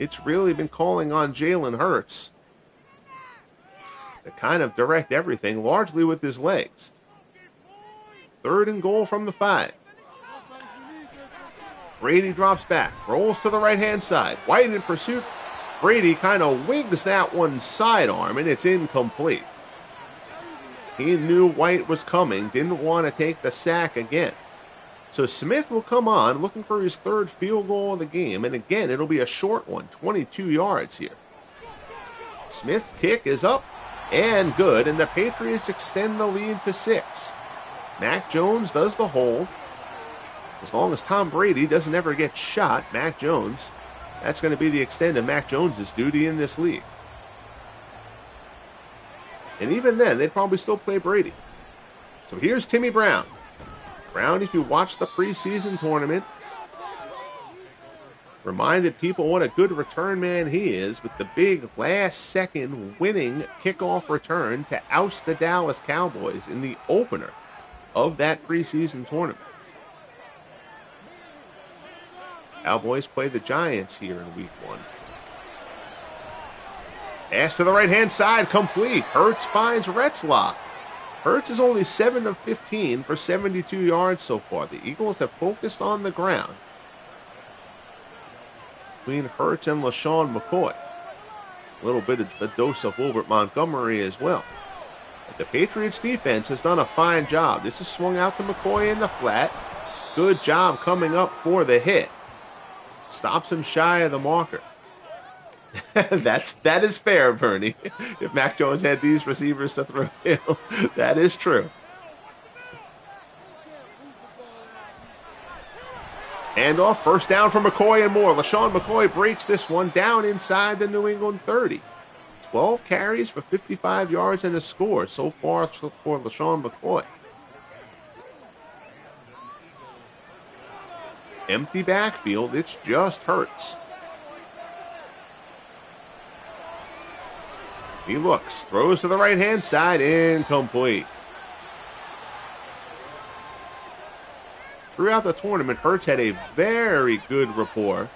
It's really been calling on Jalen Hurts to kind of direct everything, largely with his legs. 3rd and goal from the 5. Brady drops back, rolls to the right-hand side. White in pursuit. Brady kind of wigs that one sidearm, and it's incomplete. He knew White was coming, didn't want to take the sack again. So Smith will come on, looking for his 3rd field goal of the game, and again, it'll be a short one, 22 yards here. Smith's kick is up and good, and the Patriots extend the lead to 6. Mac Jones does the hold. As long as Tom Brady doesn't ever get shot, Mac Jones, that's going to be the extent of Mac Jones' duty in this league. And even then, they'd probably still play Brady. So here's Timmy Brown. Brown, if you watch the preseason tournament, reminded people what a good return man he is with the big last-second winning kickoff return to oust the Dallas Cowboys in the opener of that preseason tournament. Cowboys play the Giants here in week 1. Pass to the right-hand side, complete. Hurts finds Retzloff. Hurts is only 7 of 15 for 72 yards so far. The Eagles have focused on the ground between Hurts and LaShawn McCoy. A little bit of a dose of Wilbert Montgomery as well. But the Patriots defense has done a fine job. This is swung out to McCoy in the flat. Good job coming up for the hit. Stops him shy of the marker. That is fair, Bernie. If Mac Jones had these receivers to throw to, that is true. Handoff, first down for McCoy and more. LaShawn McCoy breaks this one down inside the New England 30. 12 carries for 55 yards and a score so far for LaShawn McCoy. Empty backfield, it's just Hurts. He looks, throws to the right-hand side, incomplete. Throughout the tournament, Hurts had a very good rapport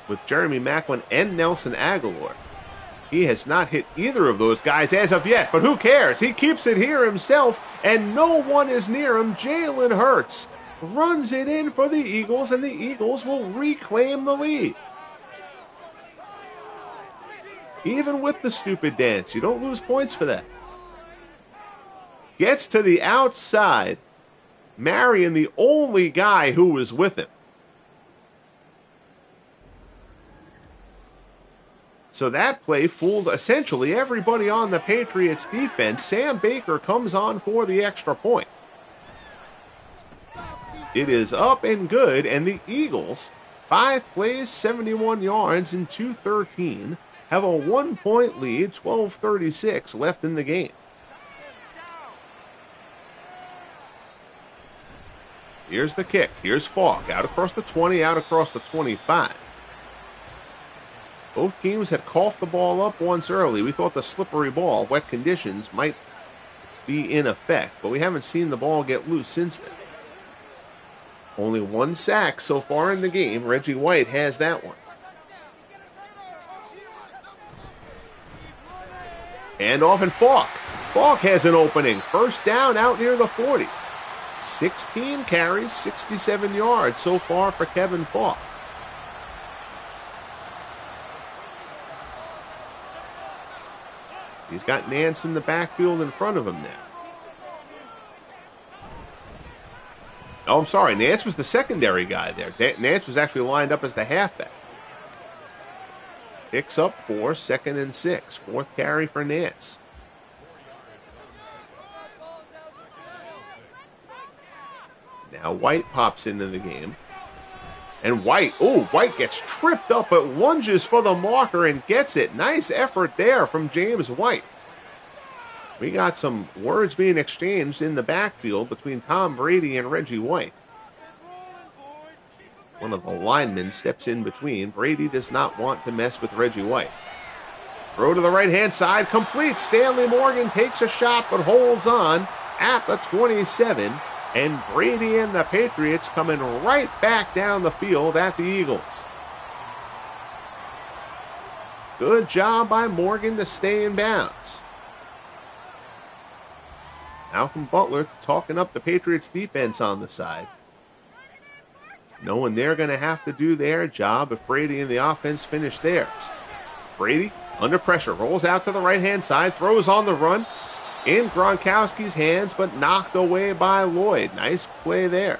with Jeremy Maclin and Nelson Aguilar. He has not hit either of those guys as of yet, but who cares? He keeps it here himself, and no one is near him. Jalen Hurts runs it in for the Eagles, and the Eagles will reclaim the lead. Even with the stupid dance, you don't lose points for that. Gets to the outside, Marion, the only guy who was with him. So that play fooled essentially everybody on the Patriots defense. Sam Baker comes on for the extra point. It is up and good, and the Eagles, 5 plays, 71 yards, and 2:13, have a 1-point lead, 12:36 left in the game. Here's the kick. Here's Falk. Out across the 20, out across the 25. Both teams had coughed the ball up once early. We thought the slippery ball, wet conditions, might be in effect, but we haven't seen the ball get loose since then. Only 1 sack so far in the game. Reggie White has that one. And off and Falk. Falk has an opening. First down out near the 40. 16 carries, 67 yards so far for Kevin Falk. He's got Nance in the backfield in front of him now. Oh, I'm sorry. Nance was the secondary guy there. Nance was actually lined up as the halfback. Picks up 4, 2nd and 6. 4th carry for Nance. Now White pops into the game. And White gets tripped up but lunges for the marker and gets it. Nice effort there from James White. We got some words being exchanged in the backfield between Tom Brady and Reggie White. One of the linemen steps in between. Brady does not want to mess with Reggie White. Throw to the right-hand side, complete. Stanley Morgan takes a shot but holds on at the 27. And Brady and the Patriots coming right back down the field at the Eagles. Good job by Morgan to stay in bounds. Malcolm Butler talking up the Patriots defense on the side, knowing they're going to have to do their job if Brady and the offense finish theirs. Brady, under pressure, rolls out to the right-hand side, throws on the run, in Gronkowski's hands, but knocked away by Lloyd. Nice play there.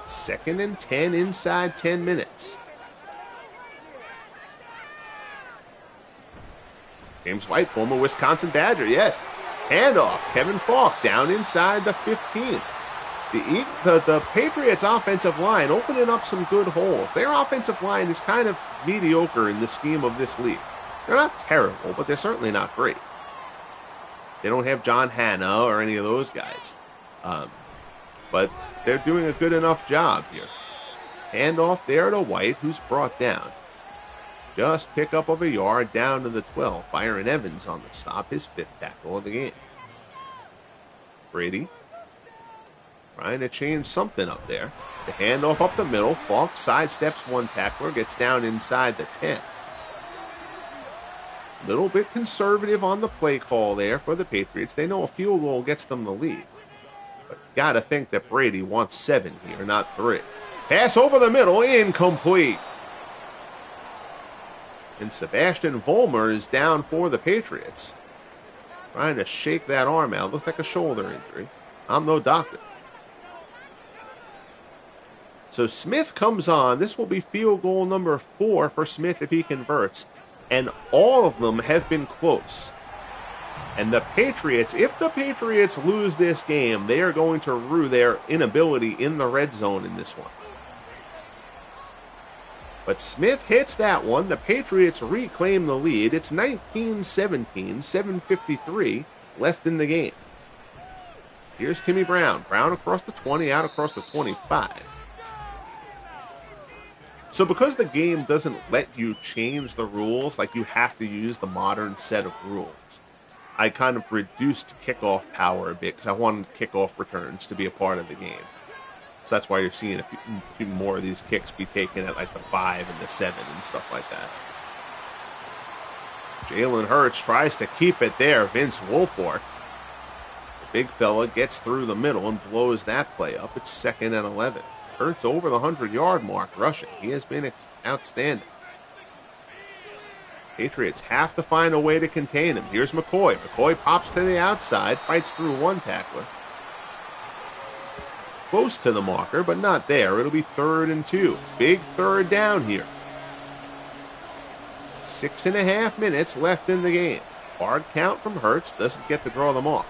2nd and 10 inside 10 minutes. James White, former Wisconsin Badger, yes. Handoff, Kevin Falk down inside the 15. The Patriots' offensive line opening up some good holes. Their offensive line is kind of mediocre in the scheme of this league. They're not terrible, but they're certainly not great. They don't have John Hanna or any of those guys. But they're doing a good enough job here. Handoff there to White, who's brought down. Just pick up of a yard down to the 12. Byron Evans on the stop, his 5th tackle of the game. Brady trying to change something up there. It's a handoff up the middle. Falk sidesteps one tackler, gets down inside the 10. Little bit conservative on the play call there for the Patriots. They know a field goal gets them the lead. But got to think that Brady wants 7 here, not 3. Pass over the middle, incomplete. And Sebastian Vollmer is down for the Patriots. Trying to shake that arm out. Looks like a shoulder injury. I'm no doctor. So Smith comes on. This will be field goal number 4 for Smith if he converts. And all of them have been close. And the Patriots, if the Patriots lose this game, they are going to rue their inability in the red zone in this one. But Smith hits that one. The Patriots reclaim the lead. It's 19-17, 7:53 left in the game. Here's Timmy Brown. Brown across the 20, out across the 25. So because the game doesn't let you change the rules, like you have to use the modern set of rules, I kind of reduced kickoff power a bit because I wanted kickoff returns to be a part of the game. So that's why you're seeing a few more of these kicks be taken at like the 5 and the 7 and stuff like that. Jalen Hurts tries to keep it there. Vince Wilfork, the big fella, gets through the middle and blows that play up. It's 2nd and 11. Hurts over the 100-yard mark rushing. He has been outstanding. Patriots have to find a way to contain him. Here's McCoy. McCoy pops to the outside, fights through one tackler. Close to the marker, but not there. It'll be 3rd and 2. Big 3rd down here. 6.5 minutes left in the game. Hard count from Hurts. Doesn't get to draw them off.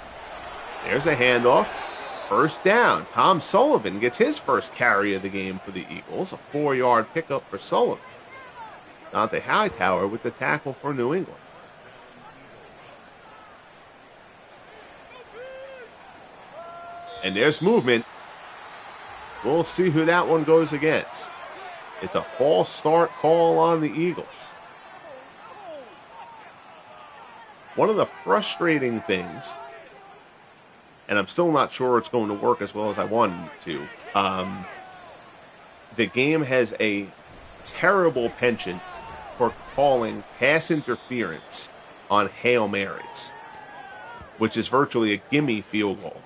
There's a handoff. 1st down. Tom Sullivan gets his first carry of the game for the Eagles. A 4-yard pickup for Sullivan. Dante Hightower with the tackle for New England. And there's movement. We'll see who that one goes against. It's a false start call on the Eagles. One of the frustrating things, and I'm still not sure it's going to work as well as I wanted it to, the game has a terrible penchant for calling pass interference on Hail Marys, which is virtually a gimme field goal.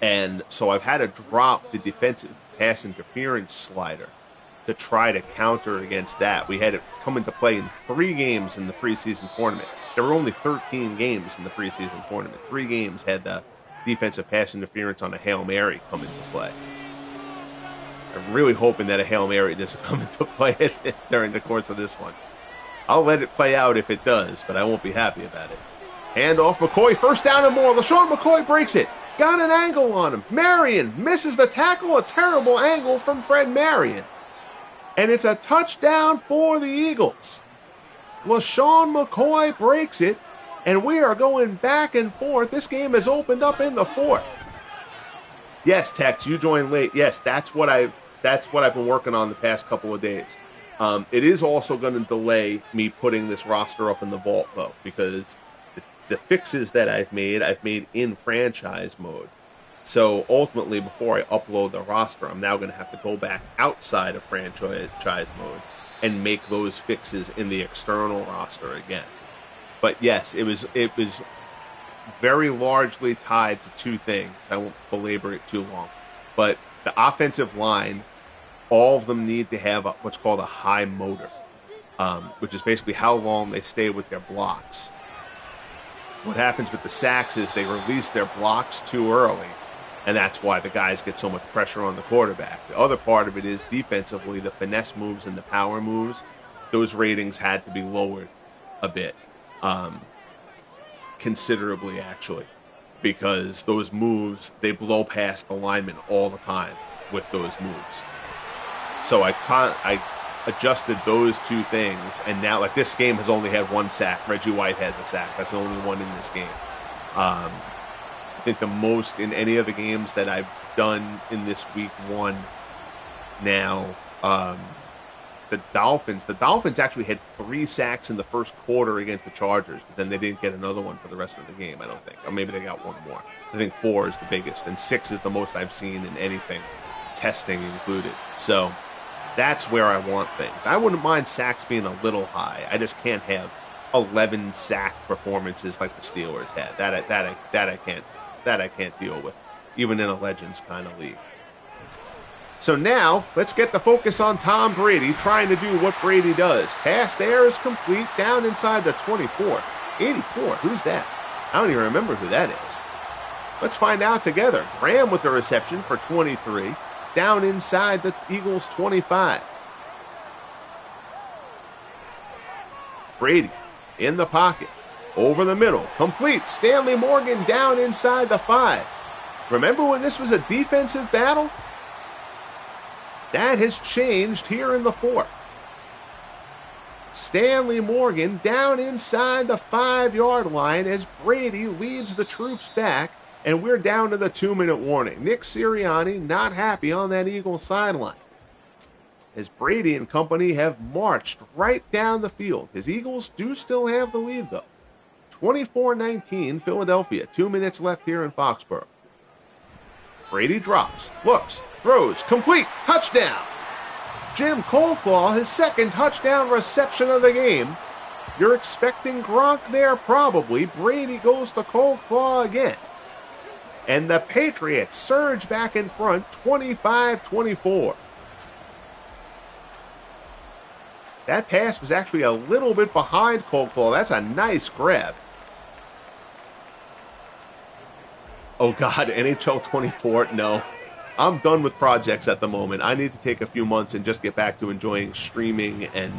And so I've had to drop the defensive pass interference slider to try to counter against that. We had it come into play in 3 games in the preseason tournament. There were only 13 games in the preseason tournament. 3 games had the defensive pass interference on a Hail Mary come into play. I'm really hoping that a Hail Mary doesn't come into play during the course of this one. I'll let it play out if it does, but I won't be happy about it. Hand off McCoy, 1st down and more. LaShawn McCoy breaks it. Got an angle on him. Marion misses the tackle. A terrible angle from Fred Marion. And it's a touchdown for the Eagles. LaShawn McCoy breaks it, and we are going back and forth. This game has opened up in the 4th. Yes, Tex, you joined late. Yes, that's what I've been working on the past couple of days. It is also going to delay me putting this roster up in the vault, though, because the fixes that I've made in franchise mode. So ultimately, before I upload the roster, I'm now going to have to go back outside of franchise mode and make those fixes in the external roster again. But yes, it was very largely tied to 2 things. I won't belabor it too long. But the offensive line, all of them need to have what's called a high motor, which is basically how long they stay with their blocks. What happens with the sacks is they release their blocks too early, and that's why the guys get so much pressure on the quarterback. The other part of it is defensively, the finesse moves and the power moves, those ratings had to be lowered a bit, considerably actually, because those moves, they blow past the linemen all the time with those moves. So I adjusted those two things, and now, like, this game has only had one sack. Reggie White has a sack. That's the only one in this game. I think the most in any of the games that I've done in this week one now, the Dolphins actually had 3 sacks in the first quarter against the Chargers, but then they didn't get another one for the rest of the game, I don't think. Or maybe they got one more. I think 4 is the biggest, and 6 is the most I've seen in anything, testing included. So that's where I want things. I wouldn't mind sacks being a little high. I just can't have 11 sack performances like the Steelers had. That I can't deal with, even in a Legends kind of league. So now, let's get the focus on Tom Brady trying to do what Brady does. Pass there is complete, down inside the 24. 84, who's that? I don't even remember who that is. Let's find out together. Graham with the reception for 23, down inside the Eagles' 25. Brady in the pocket, over the middle, complete. Stanley Morgan down inside the 5. Remember when this was a defensive battle? That has changed here in the 4th. Stanley Morgan down inside the 5-yard line as Brady leads the troops back, and we're down to the 2-minute warning. Nick Sirianni not happy on that Eagles sideline, as Brady and company have marched right down the field. His Eagles do still have the lead, though. 24-19, Philadelphia. 2 minutes left here in Foxborough. Brady drops, looks, throws, complete, touchdown. Jim Coleclaw, his second touchdown reception of the game. You're expecting Gronk there, probably. Brady goes to Coleclaw again. And the Patriots surge back in front, 25-24. That pass was actually a little bit behind Coleclaw. That's a nice grab. Oh, God, NHL 24, no. I'm done with projects at the moment. I need to take a few months and just get back to enjoying streaming and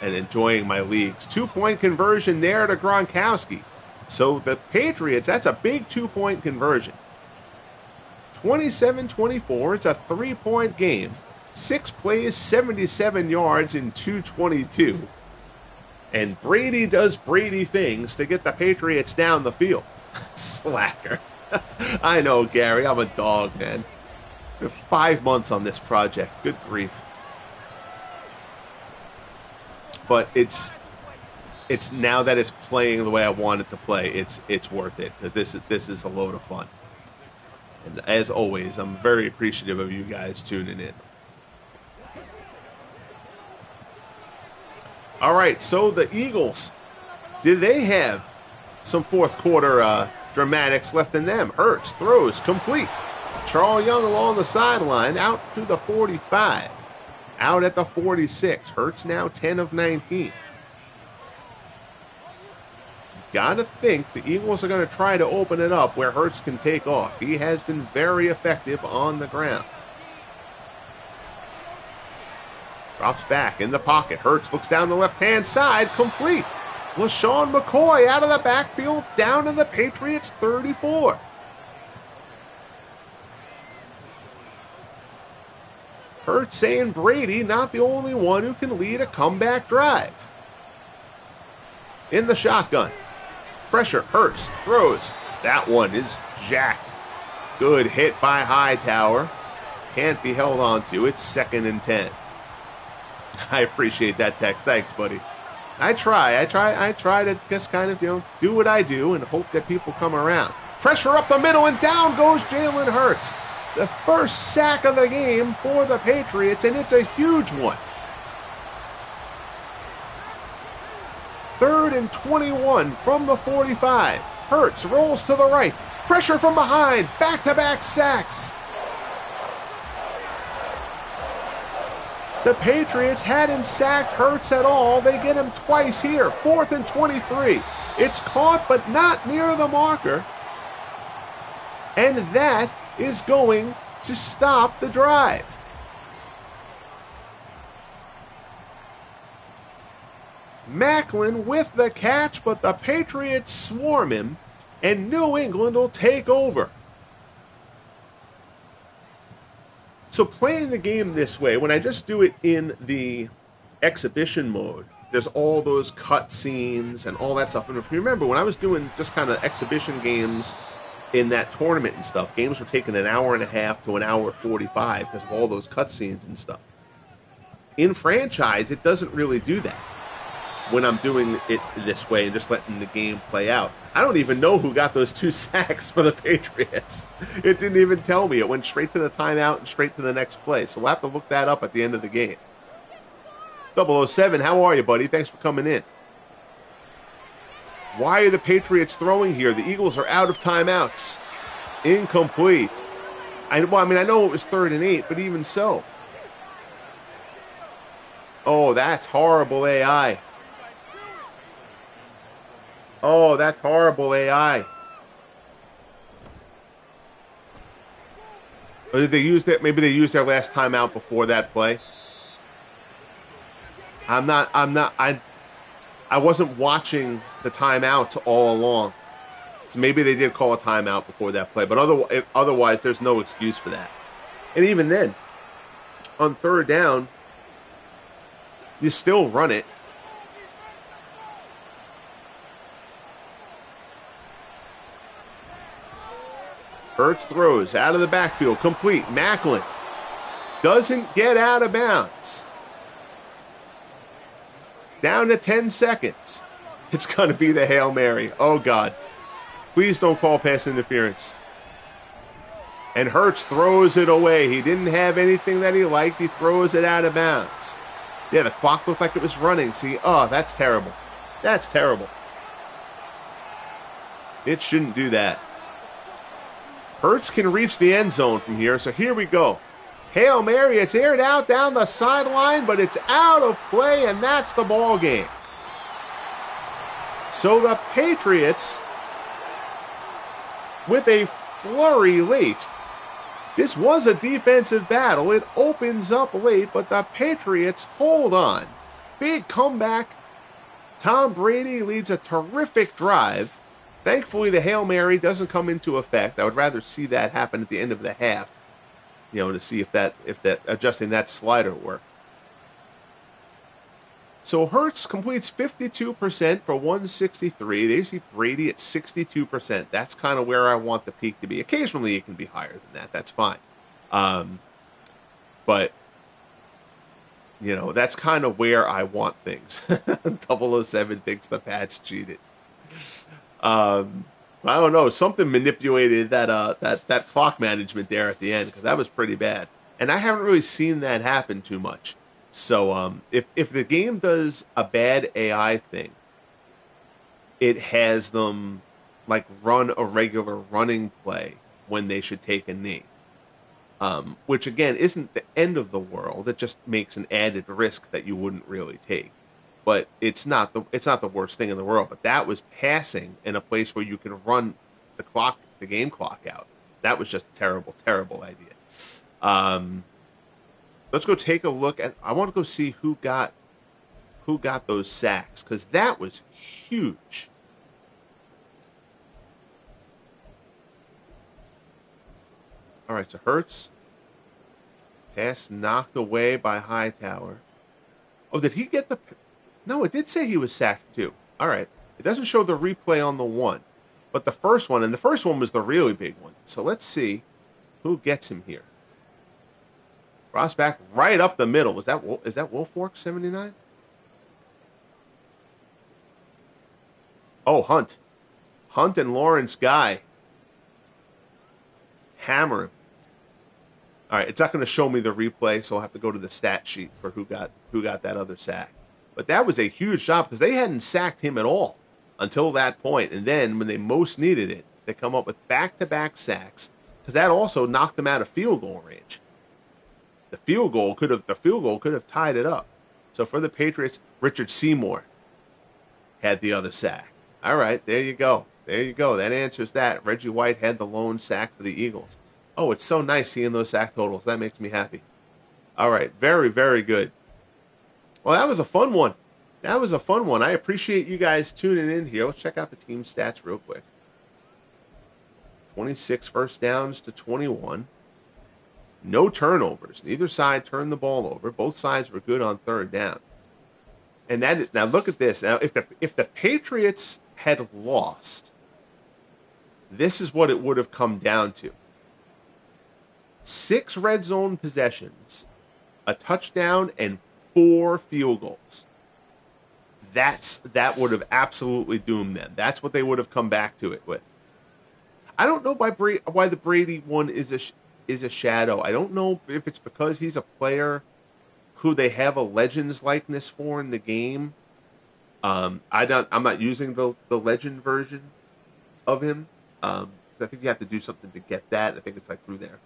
enjoying my leagues. 2-point conversion there to Gronkowski. So the Patriots, that's a big 2-point conversion. 27-24, it's a 3-point game. 6 plays, 77 yards in 2:22. And Brady does Brady things to get the Patriots down the field. Slacker. I know, Gary. I'm a dog, man. 5 months on this project. Good grief. But it's now that it's playing the way I want it to play, it's worth it, because this is a load of fun. And as always, I'm very appreciative of you guys tuning in. All right, so the Eagles, did they have some fourth quarter dramatics left in them? Hurts throws complete. Charles Young along the sideline, out to the 45, out at the 46. Hurts now 10 of 19. Got to think the Eagles are going to try to open it up where Hurts can take off. He has been very effective on the ground. Drops back in the pocket. Hurts looks down the left-hand side. Complete. LaShawn McCoy out of the backfield down to the Patriots 34. Hurts saying Brady not the only one who can lead a comeback drive. In the shotgun. Pressure. Hurts throws. That one is jacked. Good hit by Hightower. Can't be held on to. It's 2nd and 10. I appreciate that text. Thanks, buddy. I try to just kind of, do what I do and hope that people come around. Pressure up the middle, and down goes Jalen Hurts. The first sack of the game for the Patriots, and it's a huge one. 3rd and 21 from the 45. Hurts rolls to the right. Pressure from behind. Back-to-back sacks. The Patriots hadn't sacked Hurts at all. They get him twice here. 4th and 23. It's caught, but not near the marker. And that is going to stop the drive. Macklin with the catch, but the Patriots swarm him, and New England will take over. So playing the game this way, when I just do it in the exhibition mode, there's all those cut scenes and all that stuff. And if you remember, when I was doing just kind of exhibition games in that tournament and stuff, games were taking an hour and a half to an hour 45 because of all those cut scenes and stuff. In franchise, it doesn't really do that when I'm doing it this way and just letting the game play out. I don't even know who got those 2 sacks for the Patriots. It didn't even tell me. It went straight to the timeout and straight to the next play. So we'll have to look that up at the end of the game. 007, how are you, buddy? Thanks for coming in. Why are the Patriots throwing here? The Eagles are out of timeouts. Incomplete. I know it was 3rd and 8, but even so. Oh, that's horrible AI. Oh, that's horrible AI. Or did they use that? Maybe they used their last timeout before that play. I wasn't watching the timeouts all along. So maybe they did call a timeout before that play. But otherwise, there's no excuse for that. And even then, on 3rd down, you still run it. Hurts throws out of the backfield, complete. Macklin doesn't get out of bounds. Down to 10 seconds. It's going to be the Hail Mary. Oh, God. Please don't call pass interference. And Hurts throws it away. He didn't have anything that he liked. He throws it out of bounds. Yeah, the clock looked like it was running. See, oh, that's terrible. That's terrible. It shouldn't do that. Hurts can reach the end zone from here, so here we go. Hail Mary, it's aired out down the sideline, but it's out of play, and that's the ball game. So the Patriots, with a flurry late, this was a defensive battle. It opens up late, but the Patriots hold on. Big comeback. Tom Brady leads a terrific drive. Thankfully, the Hail Mary doesn't come into effect. I would rather see that happen at the end of the half, to see if that adjusting that slider worked. So Hurts completes 52% for 163. They see Brady at 62%. That's kind of where I want the peak to be. Occasionally, it can be higher than that. That's fine. But that's kind of where I want things. 007 thinks the Pats cheated. I don't know. Something manipulated that clock management there at the end, because that was pretty bad. And I haven't really seen that happen too much. So if the game does a bad AI thing, it has them run a regular running play when they should take a knee. Which again isn't the end of the world. It just makes an added risk that you wouldn't really take. But it's not the worst thing in the world. But that was passing in a place where you can run the game clock out. That was just a terrible, terrible idea. Let's go take a look at. I want to go see who got those sacks, because that was huge. All right, so Hurts. Pass knocked away by Hightower. Oh, did he get the... No, it did say he was sacked too. All right. It doesn't show the replay on the one. But the first one, and the first one was the really big one. So let's see who gets him here. Cross back right up the middle. Is that Wolfork 79? Oh, Hunt. Hunt and Lawrence Guy. Hammer him. All right, it's not going to show me the replay, so I'll have to go to the stat sheet for who got that other sack. But that was a huge job, because they hadn't sacked him at all until that point. And then when they most needed it, they come up with back-to-back sacks, because that also knocked them out of field goal range. The field goal could have tied it up. So for the Patriots, Richard Seymour had the other sack. All right, there you go. There you go. That answers that. Reggie White had the lone sack for the Eagles. Oh, it's so nice seeing those sack totals. That makes me happy. All right, very, very good. Well, that was a fun one. That was a fun one. I appreciate you guys tuning in here. Let's check out the team stats real quick. 26 first downs to 21. No turnovers. Neither side turned the ball over. Both sides were good on third down. And now look at this. Now if the Patriots had lost, this is what it would have come down to. 6 red zone possessions, a touchdown, and 4 field goals. That would have absolutely doomed them. That's what they would have come back to it with. I don't know why the Brady one is a shadow. I don't know if it's because he's a player who they have a Legends likeness for in the game. I'm not using the Legend version of him. I think you have to do something to get that. I think it's like through their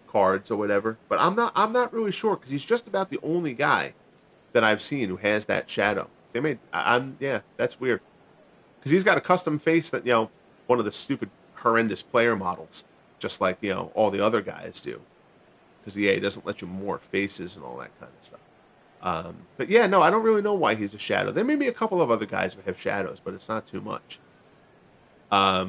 cards or whatever. But I'm not really sure because he's just about the only guy that I've seen who has that shadow. That's weird because he's got a custom face that one of the stupid horrendous player models, just like all the other guys do, because EA doesn't let you morph faces and all that kind of stuff. But yeah, no, I don't really know why he's a shadow. There may be a couple of other guys who have shadows, but it's not too much. So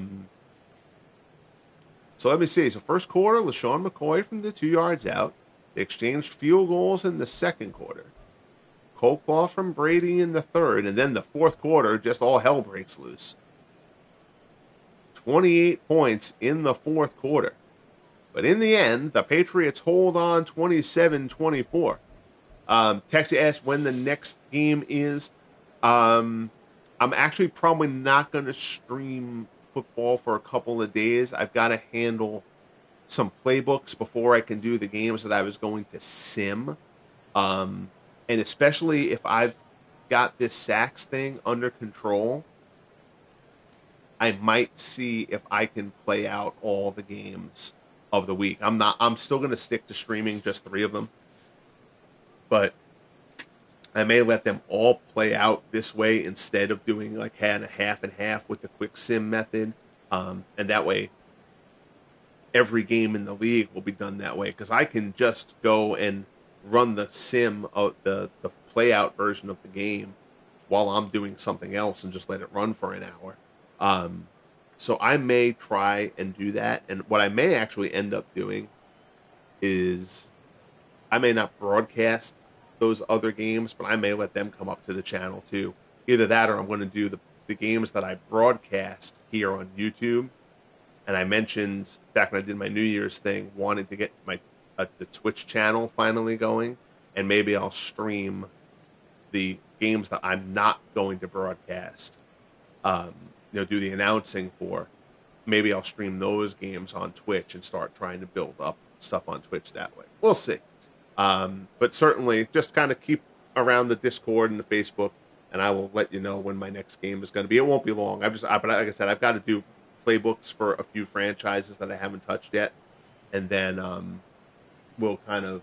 let me see. So first quarter, LaShawn McCoy from the 2 yards out. They exchanged field goals in the second quarter. Cold claw from Brady in the third, and then the fourth quarter, just all hell breaks loose. 28 points in the fourth quarter. But in the end, the Patriots hold on 27-24. Texas asked when the next game is. I'm actually probably not going to stream football for a couple of days. I've got to handle some playbooks before I can do the games that I was going to sim. And especially if I've got this sacks thing under control, I might see if I can play out all the games of the week. I'm still going to stick to streaming just 3 of them. But I may let them all play out this way instead of doing like half and half with the quick sim method. And that way, every game in the league will be done that way. Because I can just go and run the sim of the play out version of the game while I'm doing something else and just let it run for an hour. So I may try and do that. And what I may actually end up doing is I may not broadcast those other games, but I may let them come up to the channel too. Either that or I'm going to do the games that I broadcast here on YouTube. And I mentioned back when I did my New Year's thing, wanting to get the Twitch channel finally going, and maybe I'll stream the games that I'm not going to broadcast. Do the announcing for. Maybe I'll stream those games on Twitch and start trying to build up stuff on Twitch that way. We'll see. But certainly, just kind of keep around the Discord and the Facebook, and I will let you know when my next game is going to be. It won't be long. But like I said, I've got to do playbooks for a few franchises that I haven't touched yet, and then we'll kind of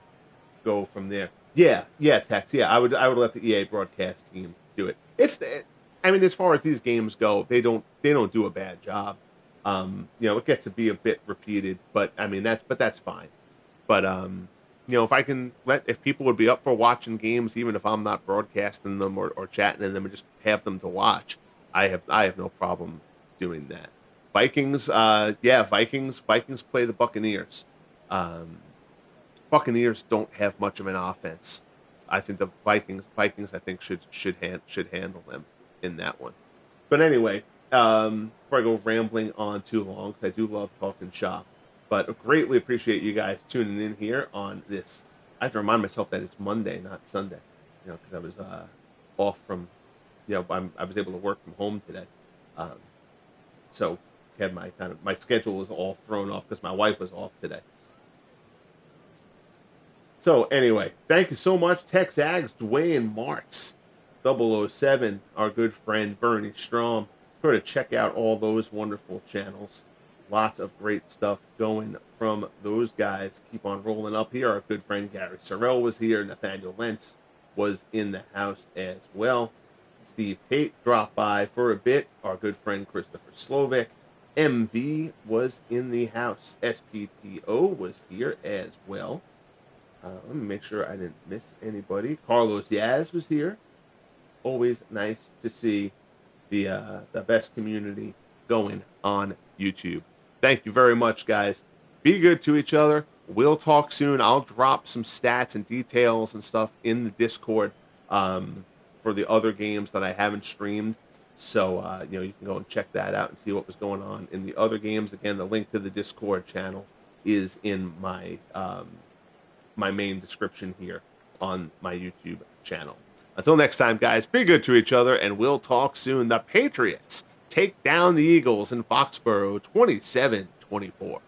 go from there. Yeah, Tex. Yeah, I would let the EA broadcast team do it. As far as these games go, they don't do a bad job. It gets to be a bit repeated, but that's fine. But if people would be up for watching games, even if I'm not broadcasting them or chatting in them, and just have them to watch, I have no problem doing that. Vikings, Vikings play the Buccaneers. Buccaneers don't have much of an offense. I think the Vikings I think should handle them in that one. But anyway, before I go rambling on too long, because I do love talking shop, but I greatly appreciate you guys tuning in here on this. I have to remind myself that it's Monday, not Sunday, because I was off from, I was able to work from home today, so had my schedule was all thrown off because my wife was off today. So anyway, thank you so much, Tex Ags, Dwayne Marks, 007, our good friend Bernie Strom. Sure to check out all those wonderful channels. Lots of great stuff going from those guys. Keep on rolling up here. Our good friend Gary Sorrell was here. Nathaniel Lentz was in the house as well. Steve Tate dropped by for a bit. Our good friend Christopher Slovic. MV was in the house. SPTO was here as well. Let me make sure I didn't miss anybody. Carlos Yaz was here. Always nice to see the best community going on YouTube. Thank you very much, guys. Be good to each other. We'll talk soon. I'll drop some stats and details and stuff in the Discord for the other games that I haven't streamed. So you can go and check that out and see what was going on in the other games. Again, the link to the Discord channel is in my main description here on my YouTube channel. Until next time, guys, be good to each other, and we'll talk soon. The Patriots take down the Eagles in Foxborough 27-24.